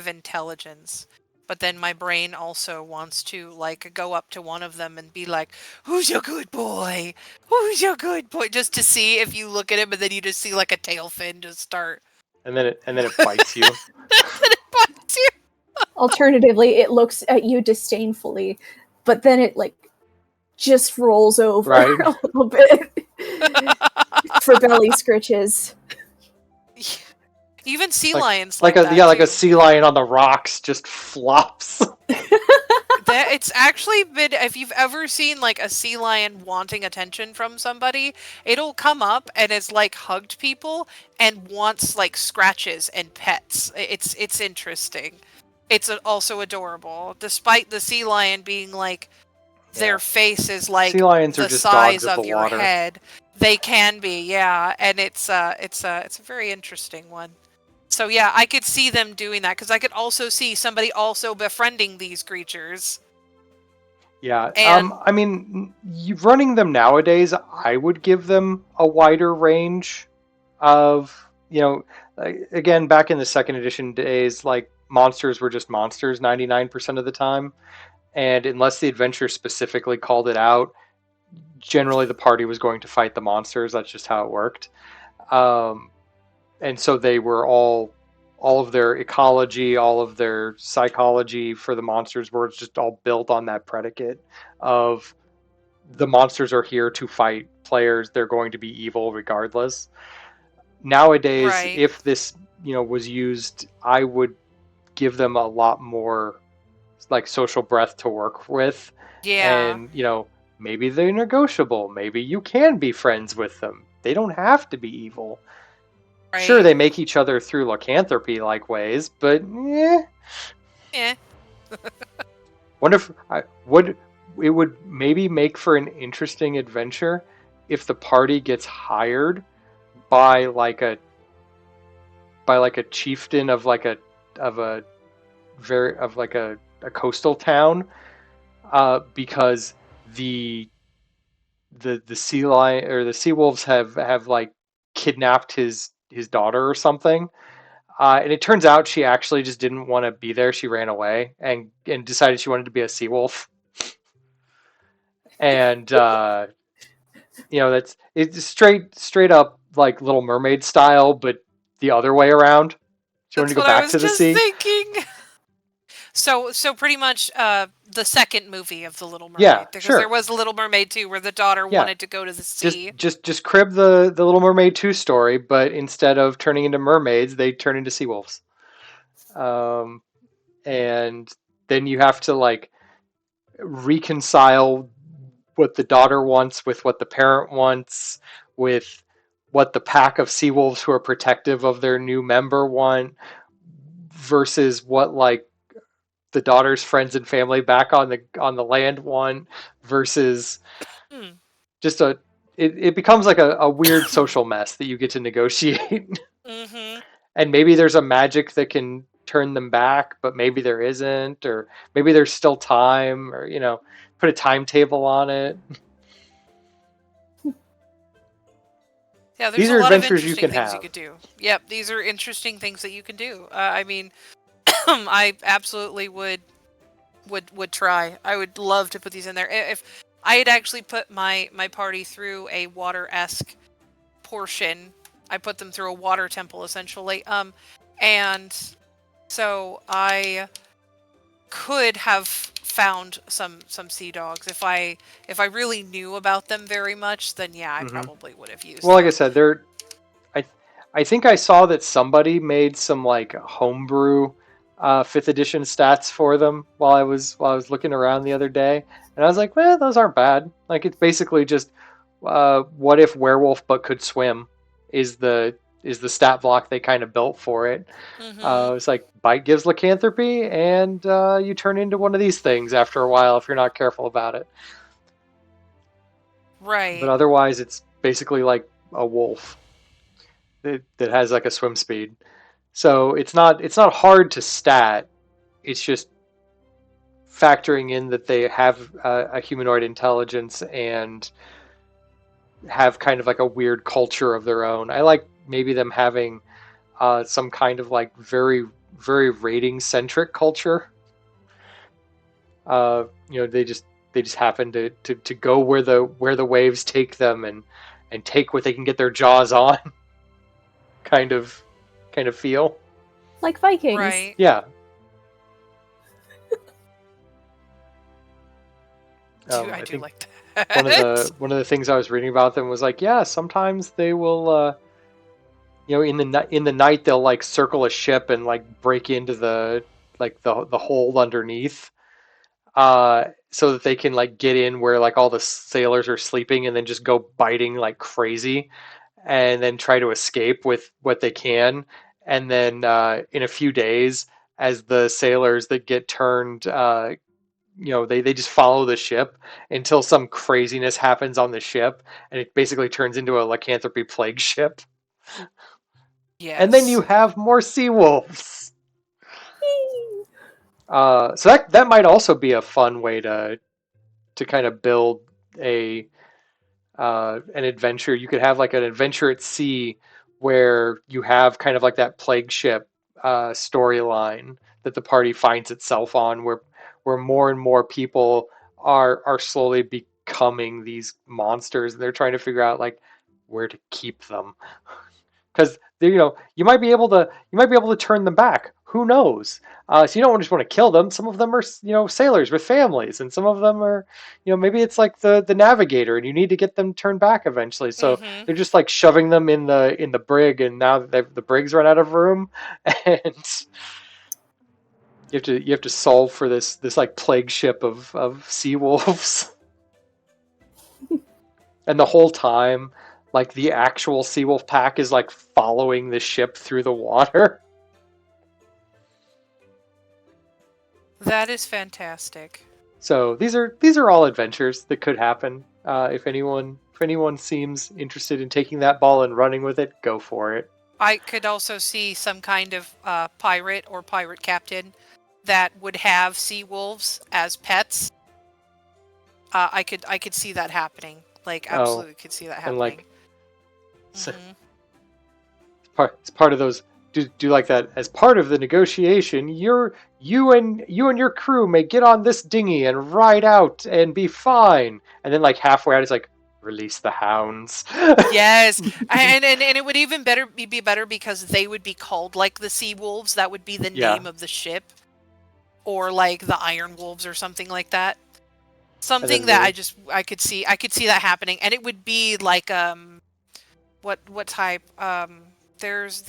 intelligence. But then my brain also wants to like go up to one of them and be like, "Who's your good boy? Who's your good boy?" Just to see if you look at him and then you just see like a tail fin just start. And then it bites you. And then it bites you. Alternatively, it looks at you disdainfully, but then it like just rolls over a little bit for belly scritches. Even sea Like lions like a that like a too. sea lion on the rocks just flops. That it's actually been, if you've ever seen like a sea lion wanting attention from somebody, it'll come up and it's like hugged people and wants like scratches and pets. It's interesting. It's also adorable, despite the sea lion being like their Yeah. face is Sea like lions are the just dogs size of the of your water. head. They can be, yeah, and it's a very interesting one. So yeah, I could see them doing that because I could also see somebody also befriending these creatures. Yeah. And I mean, running them nowadays, I would give them a wider range of, again, back in the second edition days, like monsters were just monsters 99% of the time. And unless the adventure specifically called it out, generally the party was going to fight the monsters. That's just how it worked. Um, and so they were all of their ecology, all of their psychology for the monsters were just all built on that predicate of the monsters are here to fight players. They're going to be evil regardless. Nowadays, right, if this was used, I would give them a lot more like social breath to work with, yeah, and maybe they're negotiable. Maybe you can be friends with them. They don't have to be evil. Sure, right, they make each other through lycanthropy like ways, but yeah. wonder if I would it would maybe make for an interesting adventure if the party gets hired by like a chieftain of like a very of like a coastal town, because the the sea lion or the sea wolves have like kidnapped his daughter or something. And it turns out she actually just didn't want to be there. She ran away and decided she wanted to be a sea wolf. And that's it's straight up like Little Mermaid style, but the other way around. She wanted to That's go what I back was to the just sea. thinking. So pretty much the second movie of The Little Yeah, Mermaid, because there sure. was a Little Mermaid too where the daughter Yeah, wanted to go to the just sea. just crib the Little Mermaid 2 story, but instead of turning into mermaids, they turn into sea wolves. Um, and then you have to like reconcile what the daughter wants with what the parent wants, with what the pack of sea wolves who are protective of their new member want, versus what like the daughter's friends and family back on the land want, versus Hmm. just it becomes like a weird social mess that you get to negotiate. Mm-hmm. And maybe there's a magic that can turn them back, but maybe there isn't, or maybe there's still time, or put a timetable on it. Yeah, there's These a are lot of adventures you interesting can things you have. could do. Yep, these are interesting things that you can do. I mean, I absolutely would try. I would love to put these in there. If I had actually put my party through a water-esque portion, I put them through a water temple essentially. And so I could have found some sea dogs if I really knew about them very much. Then yeah, I Hmm. probably would have used Well, like I them. said, I I think I saw that somebody made some like homebrew fifth edition stats for them while I was looking around the other day, and I was like, well, those aren't bad. Like it's basically just what if werewolf but could swim is the stat block they kind of built for it. Mm-hmm. It's like bite gives lycanthropy, and you turn into one of these things after a while if you're not careful about it. But Right. otherwise, it's basically like a wolf that has like a swim speed. So it's not hard to stat. It's just factoring in that they have a humanoid intelligence and have kind of like a weird culture of their own. I like maybe them having some kind of like very rating centric culture. They just happen to go where the waves take them and take what they can get their jaws on, kind of feel. Like Vikings. Right. Yeah. I I do think like one of that. the one of the things I was reading about them was like, yeah, sometimes they will in the night they'll like circle a ship and like break into the hold underneath, so that they can like get in where like all the sailors are sleeping and then just go biting like crazy, and then try to escape with what they can. And then in a few days, as the sailors that get turned, they just follow the ship until some craziness happens on the ship, and it basically turns into a lycanthropy plague ship. And then you Yes. have more sea wolves. So that might also be a fun way to kind of build a an adventure. You could have like an adventure at sea where you have kind of like that plague ship storyline that the party finds itself on, where more and more people are slowly becoming these monsters, and they're trying to figure out like where to keep them, because you might be able to turn them back. Who knows? So you don't just want to kill them. Some of them are sailors with families, and some of them are maybe it's like the navigator, and you need to get them turned back eventually. So Mm-hmm. they're just like shoving them in the brig, and now the brig's run out of room, and you have to solve for this like plague ship of sea wolves. And the whole time, like the actual Seawolf pack is like following the ship through the water. That is fantastic. So these are all adventures that could happen. If anyone seems interested in taking that ball and running with it, go for it. I could also see some kind of pirate or pirate captain that would have sea wolves as pets. I could see that happening. Like, Oh, absolutely could see that and happening. like Hmm. it's part of those. Do like that as part of the negotiation. You and your crew may get on this dinghy and ride out and be fine. And then like halfway out, it's like release the hounds. Yes, and it would even be better because they would be called like the sea wolves. That would be the Yeah, name of the ship, or like the Iron Wolves or something like that. and Something then that the I could see that happening, and it would be like what type there's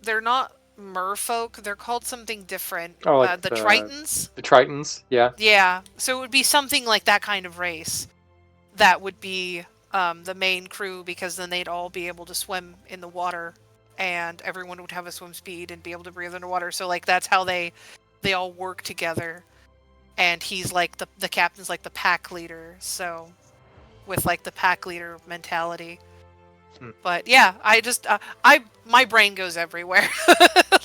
they're not merfolk, they're called something different, like the Tritons. the Tritons. Yeah, Yeah, so it would be something like that kind of race that would be the main crew, because then they'd all be able to swim in the water, and everyone would have a swim speed and be able to breathe underwater. So like that's how they all work together, and he's like the captain's like the pack leader, so with like the pack leader mentality. hmm. But yeah, I just I my brain goes everywhere.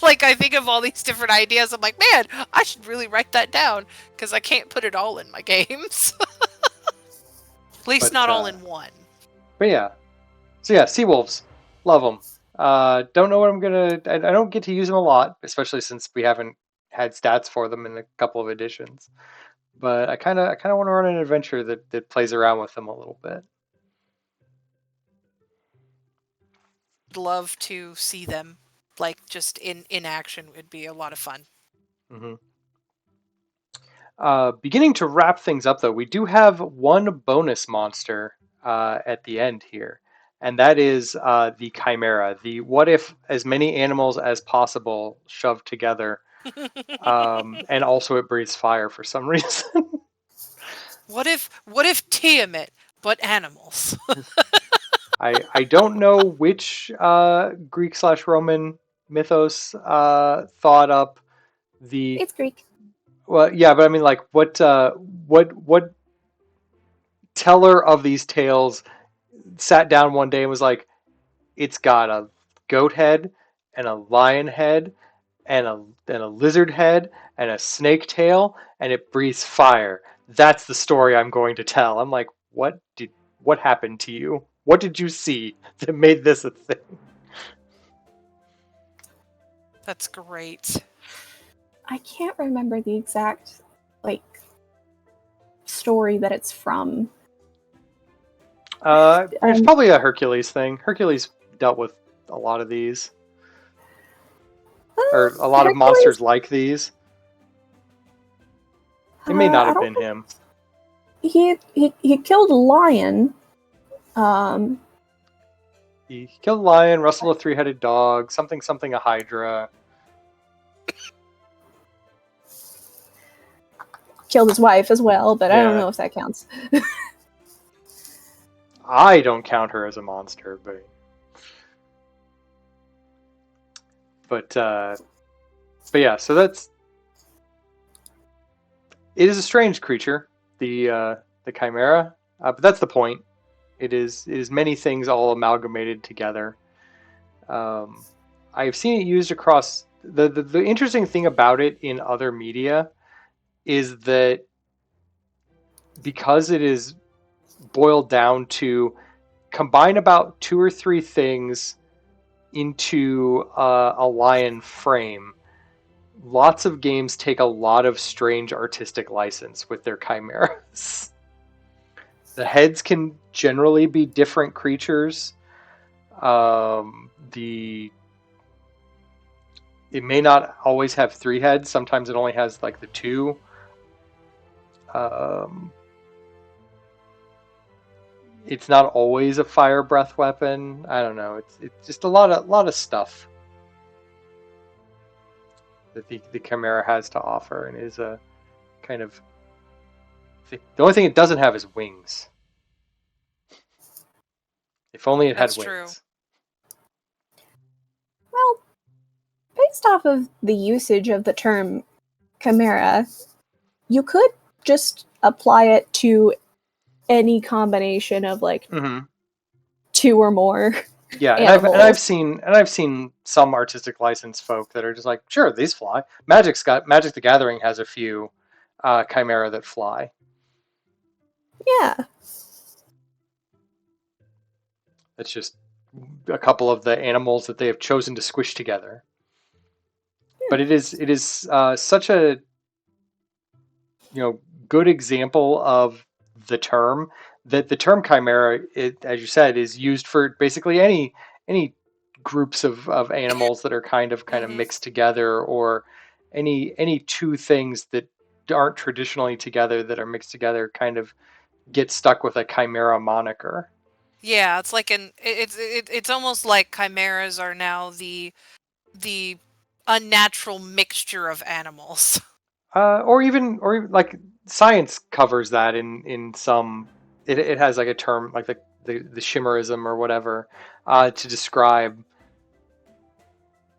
Like I think of all these different ideas. I'm like, man, I should really write that down because I can't put it all in my games. At least but not all in one. but yeah. So yeah, Seawolves, love them. Don't know what I'm gonna. I don't get to use them a lot, especially since we haven't had stats for them in a couple of editions. But I kind of want to run an adventure that plays around with them a little bit. Love to see them like just in action. Would be a lot of fun. Hmm. Beginning to wrap things up, though, we do have one bonus monster at the end here, and that is the Chimera. The what if as many animals as possible shoved together, and also it breathes fire for some reason. What if Tiamat but animals? I don't know which Greek slash Roman mythos thought up the It's Greek. well, yeah, but I mean, like, what teller of these tales sat down one day and was like, it's got a goat head and a lion head and a lizard head and a snake tail and it breathes fire. That's the story I'm going to tell. I'm like, what happened to you? What did you see that made this a thing? That's great. I can't remember the exact like story that it's from. It's probably a Hercules thing. Hercules dealt with a lot of these, or a lot of Hercules. monsters like these. It may not I have don't been think him. he killed a lion. Um, He killed a lion, rustled a three-headed dog, something something a hydra. Killed his wife as well, but I don't Yeah. know if that counts. I don't count her as a monster, but yeah. So that's it is a strange creature, the chimera, but that's the point. It is many things all amalgamated together. Um, I've seen it used across the interesting thing about it in other media is that because it is boiled down to combine about two or three things into a lion frame. Lots of games take a lot of strange artistic license with their chimeras. The heads can generally be different creatures. The It may not always have three heads. Sometimes it only has like the two. Um, it's not always a fire breath weapon. I don't know. It's just a lot of stuff that the chimera has to offer, and is a kind of the only thing it doesn't have is wings. If only it had That's true. wings. Well, based off of the usage of the term chimera, you could just apply it to any combination of like Mm-hmm. two or more Yeah, and animals. I've seen some artistic license folk that are just like, sure, these fly. Magic the Gathering has a few chimera that fly. Yeah. It's just a couple of the animals that they have chosen to squish together. But it is such a good example of the term that the term chimera, as you said, is used for basically any groups of animals that are kind of Mm-hmm. mixed together, or any two things that aren't traditionally together that are mixed together kind of get stuck with a chimera moniker. Yeah, it's like it's almost like chimeras are now the unnatural mixture of animals. Or even like science covers that in some. It has like a term like the chimerism or whatever to describe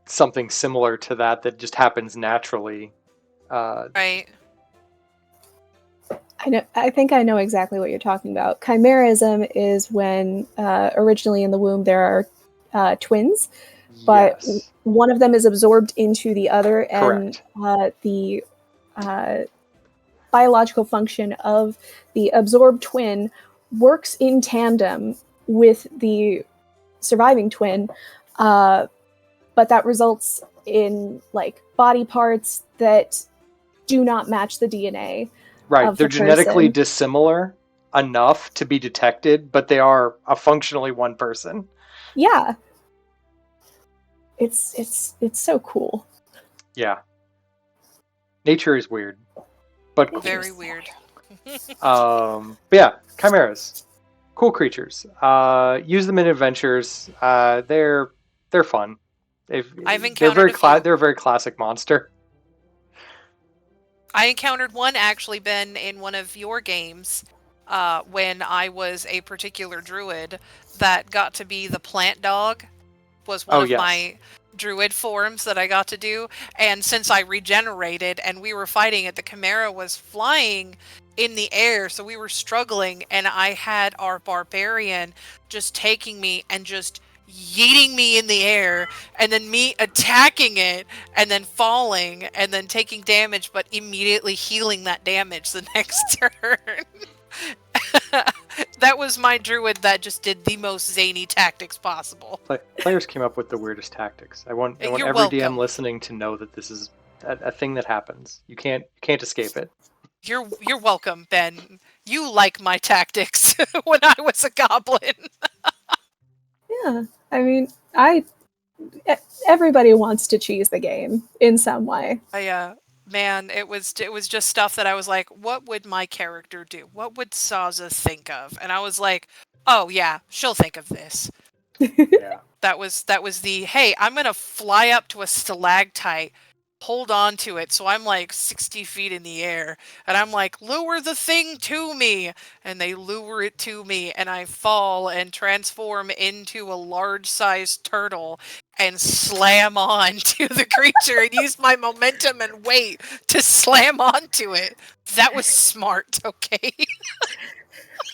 something similar to that just happens naturally. Uh, Right. I think I know exactly what you're talking about. Chimerism is when originally in the womb there are twins, but yes, one of them is absorbed into the other, and correct. the uh, biological function of the absorbed twin works in tandem with the surviving twin, uh, but that results in like body parts that do not match the DNA Right, of they're the genetically person. dissimilar enough to be detected, but they are a functionally one person. Yeah, it's so cool. Yeah, nature is weird, but cool. Very weird. But yeah, chimeras, cool creatures. Use them in adventures. They're fun. They've, I've encountered a few. they're a very classic monster. I encountered one actually, Ben, in one of your games, when I was a particular druid that got to be the plant dog. Was one Oh of yes, my druid forms that I got to do. And since I regenerated and we were fighting it, the chimera was flying in the air, so we were struggling, and I had our barbarian just taking me and just yeeting me in the air, and then me attacking it and then falling and then taking damage, but immediately healing that damage the next turn. That was my druid that just did the most zany tactics possible. Players came up with the weirdest tactics. I want You're every DM welcome. listening to know that this is a thing that happens. You can't escape it. You're welcome, Ben. You like my tactics when I was a goblin. Yeah, I mean, everybody wants to cheese the game in some way. Man, it was just stuff that I was like, what would my character do? What would Saza think of? And I was like, oh yeah, she'll think of this. Yeah. That was the, hey, I'm gonna fly up to a stalactite, hold on to it, so I'm like 60 feet in the air, and I'm like, lure the thing to me, and they lure it to me, and I fall and transform into a large-sized turtle and slam on to the creature and use my momentum and weight to slam onto it. That was smart, okay?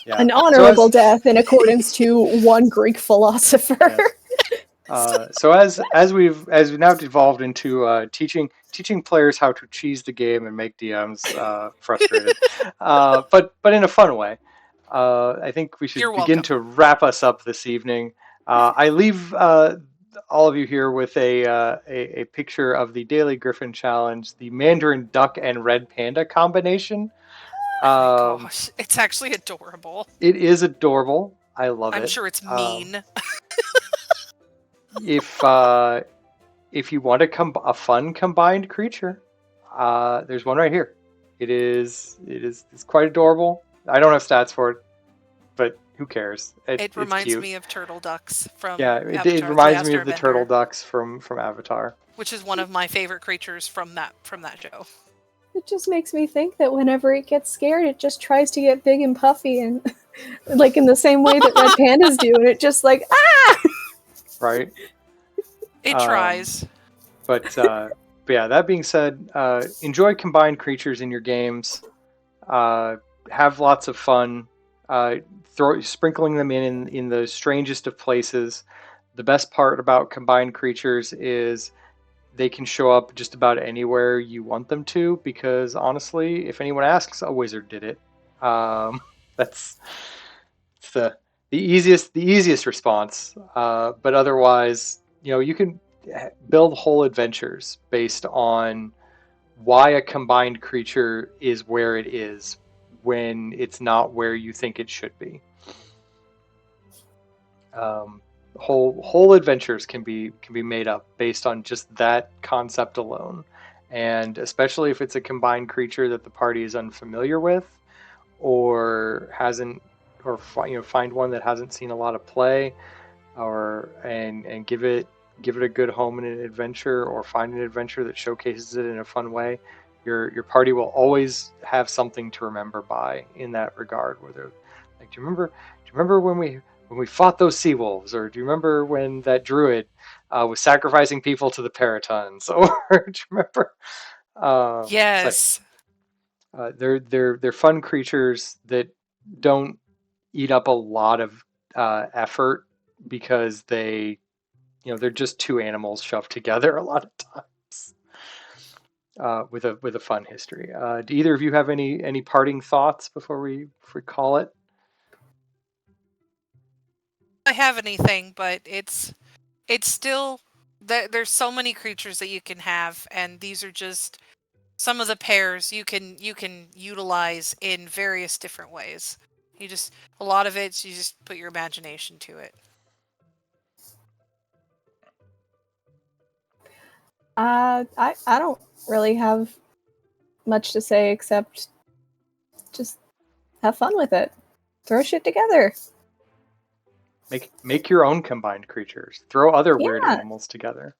Yeah. An So honorable death in accordance to one Greek philosopher. yes. So as we've now devolved into teaching players how to cheese the game and make DMs frustrated, but in a fun way. I think we should You're begin welcome. to wrap us up this evening. I leave all of you here with a picture of the Daily Griffin Challenge, the Mandarin Duck and Red Panda combination. Oh my Um, gosh, it's actually adorable. it is adorable. I love I'm it. sure it's Um, mean. if uh, if you want a fun combined creature, there's one right here. It's quite adorable. I don't have stats for it, but who cares? It It's reminds cute. me of turtle ducks from Yeah, it Avatar: The reminds me Last of the turtle Airbender, ducks from Avatar. which is one of my favorite creatures from that show. It just makes me think that whenever it gets scared, it just tries to get big and puffy, and like in the same way that red pandas do, and it just like Right. It Um, tries. but yeah, that being said, enjoy combined creatures in your games. Uh, have lots of fun. Sprinkling them in the strangest of places. The best part about combined creatures is they can show up just about anywhere you want them to. Because honestly, if anyone asks, a wizard did it. Um, that's the easiest response. But otherwise, you can build whole adventures based on why a combined creature is where it is when it's not where you think it should be. Um, whole adventures can be made up based on just that concept alone, and especially if it's a combined creature that the party is unfamiliar with, or hasn't, or find one that hasn't seen a lot of play, or and give it a good home in an adventure, or find an adventure that showcases it in a fun way. Your party will always have something to remember by in that regard. Where they're like, do you remember when we fought those sea wolves, or do you remember when that druid was sacrificing people to the Paratons, or do you remember? So Yes. they're fun creatures that don't eat up a lot of effort because they're just two animals shoved together a lot of times with a fun history. Do either of you have any parting thoughts before we call it? I have anything, but it's still there's so many creatures that you can have, and these are just some of the pairs you can utilize in various different ways. You just a lot of it you just put your imagination to it. I don't really have much to say except just have fun with it. Throw shit together. Make your own combined creatures. Throw other weird Yeah. animals together.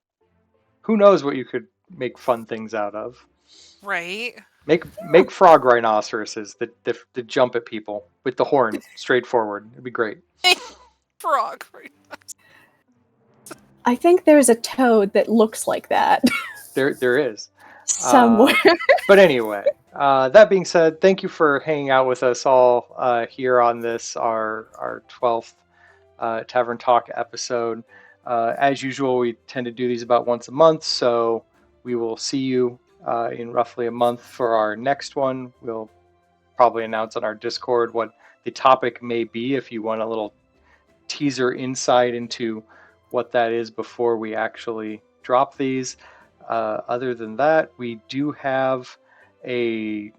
Who knows what you could make fun things out of? Right? Make frog rhinoceroses that jump at people with the horn straight forward. It'd be great. Frog. Right? I think there's a toad that looks like that There is. somewhere. But anyway, that being said, thank you for hanging out with us all here on this our 12th Tavern Talk episode. As usual, we tend to do these about once a month, so we will see you in roughly a month for our next one. We'll probably announce on our Discord what the topic may be if you want a little teaser insight into what that is before we actually drop these. Other than that, we do have a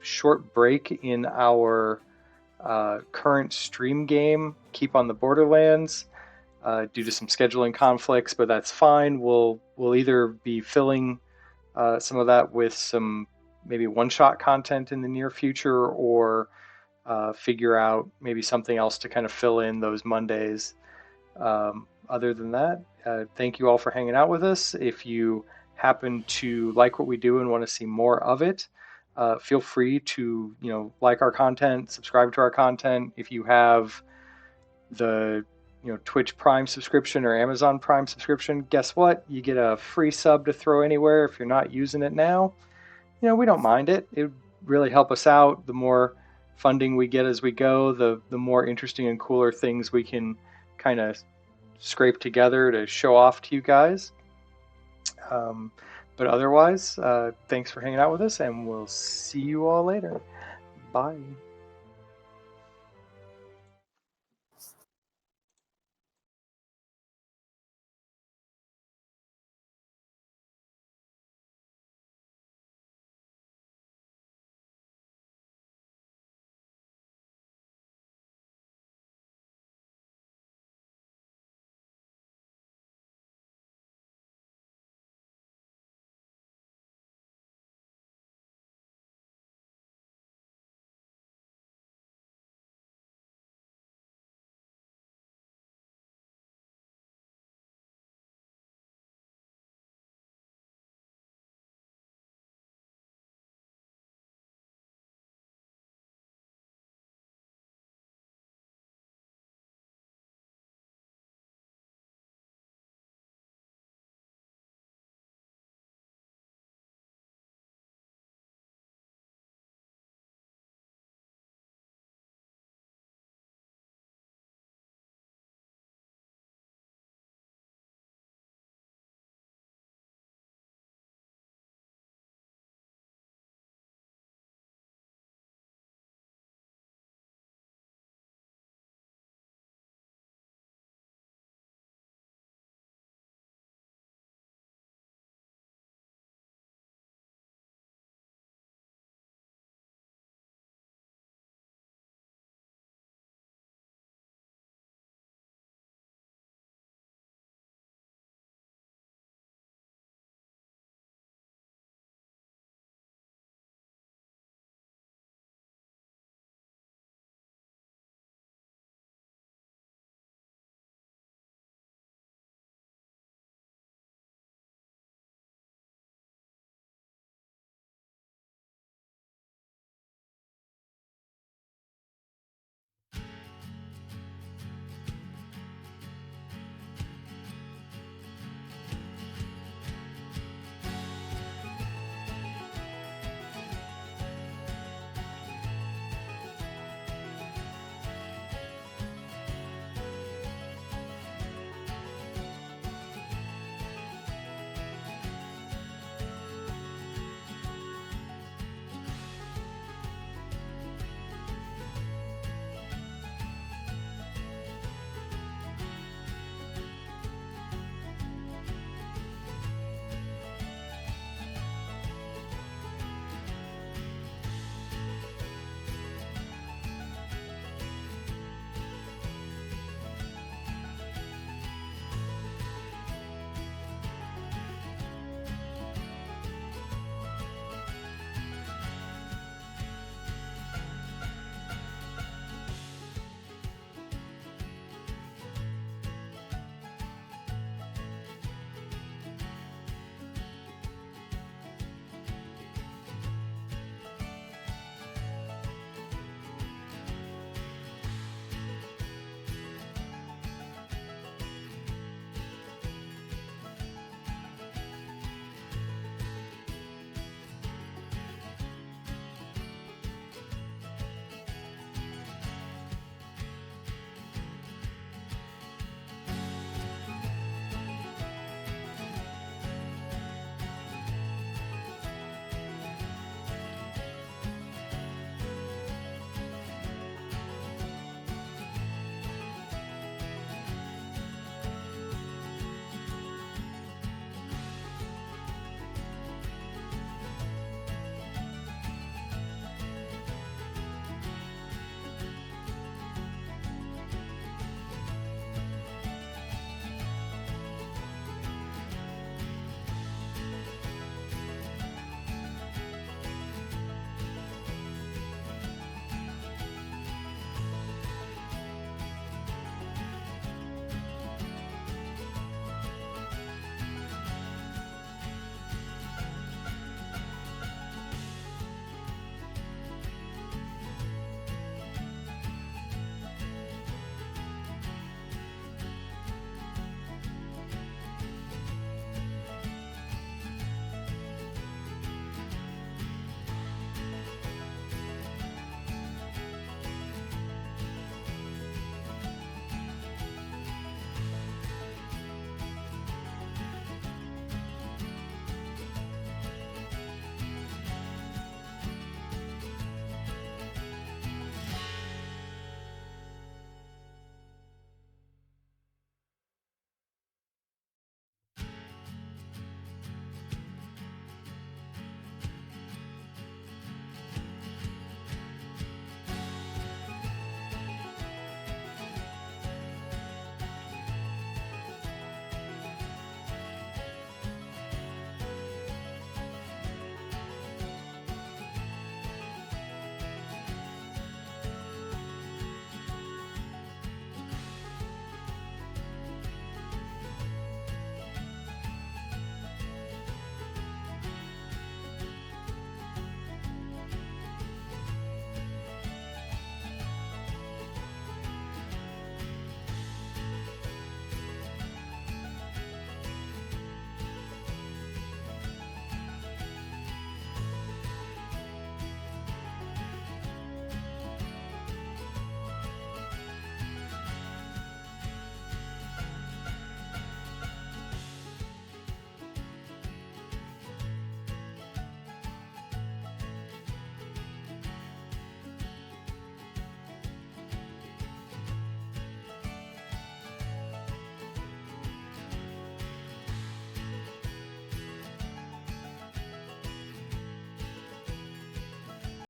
short break in our current stream game, Keep on the Borderlands, due to some scheduling conflicts, but that's fine. We'll either be filling some of that with some maybe one-shot content in the near future, or figure out maybe something else to kind of fill in those Mondays. Other than that, thank you all for hanging out with us. If you happen to like what we do and want to see more of it, feel free to like our content, subscribe to our content. If you have the Twitch Prime subscription or Amazon Prime subscription, guess what? You get a free sub to throw anywhere if you're not using it now. We don't mind it. It would really help us out. The more funding we get as we go, the more interesting and cooler things we can kind of scrape together to show off to you guys. But otherwise, thanks for hanging out with us, and we'll see you all later. Bye.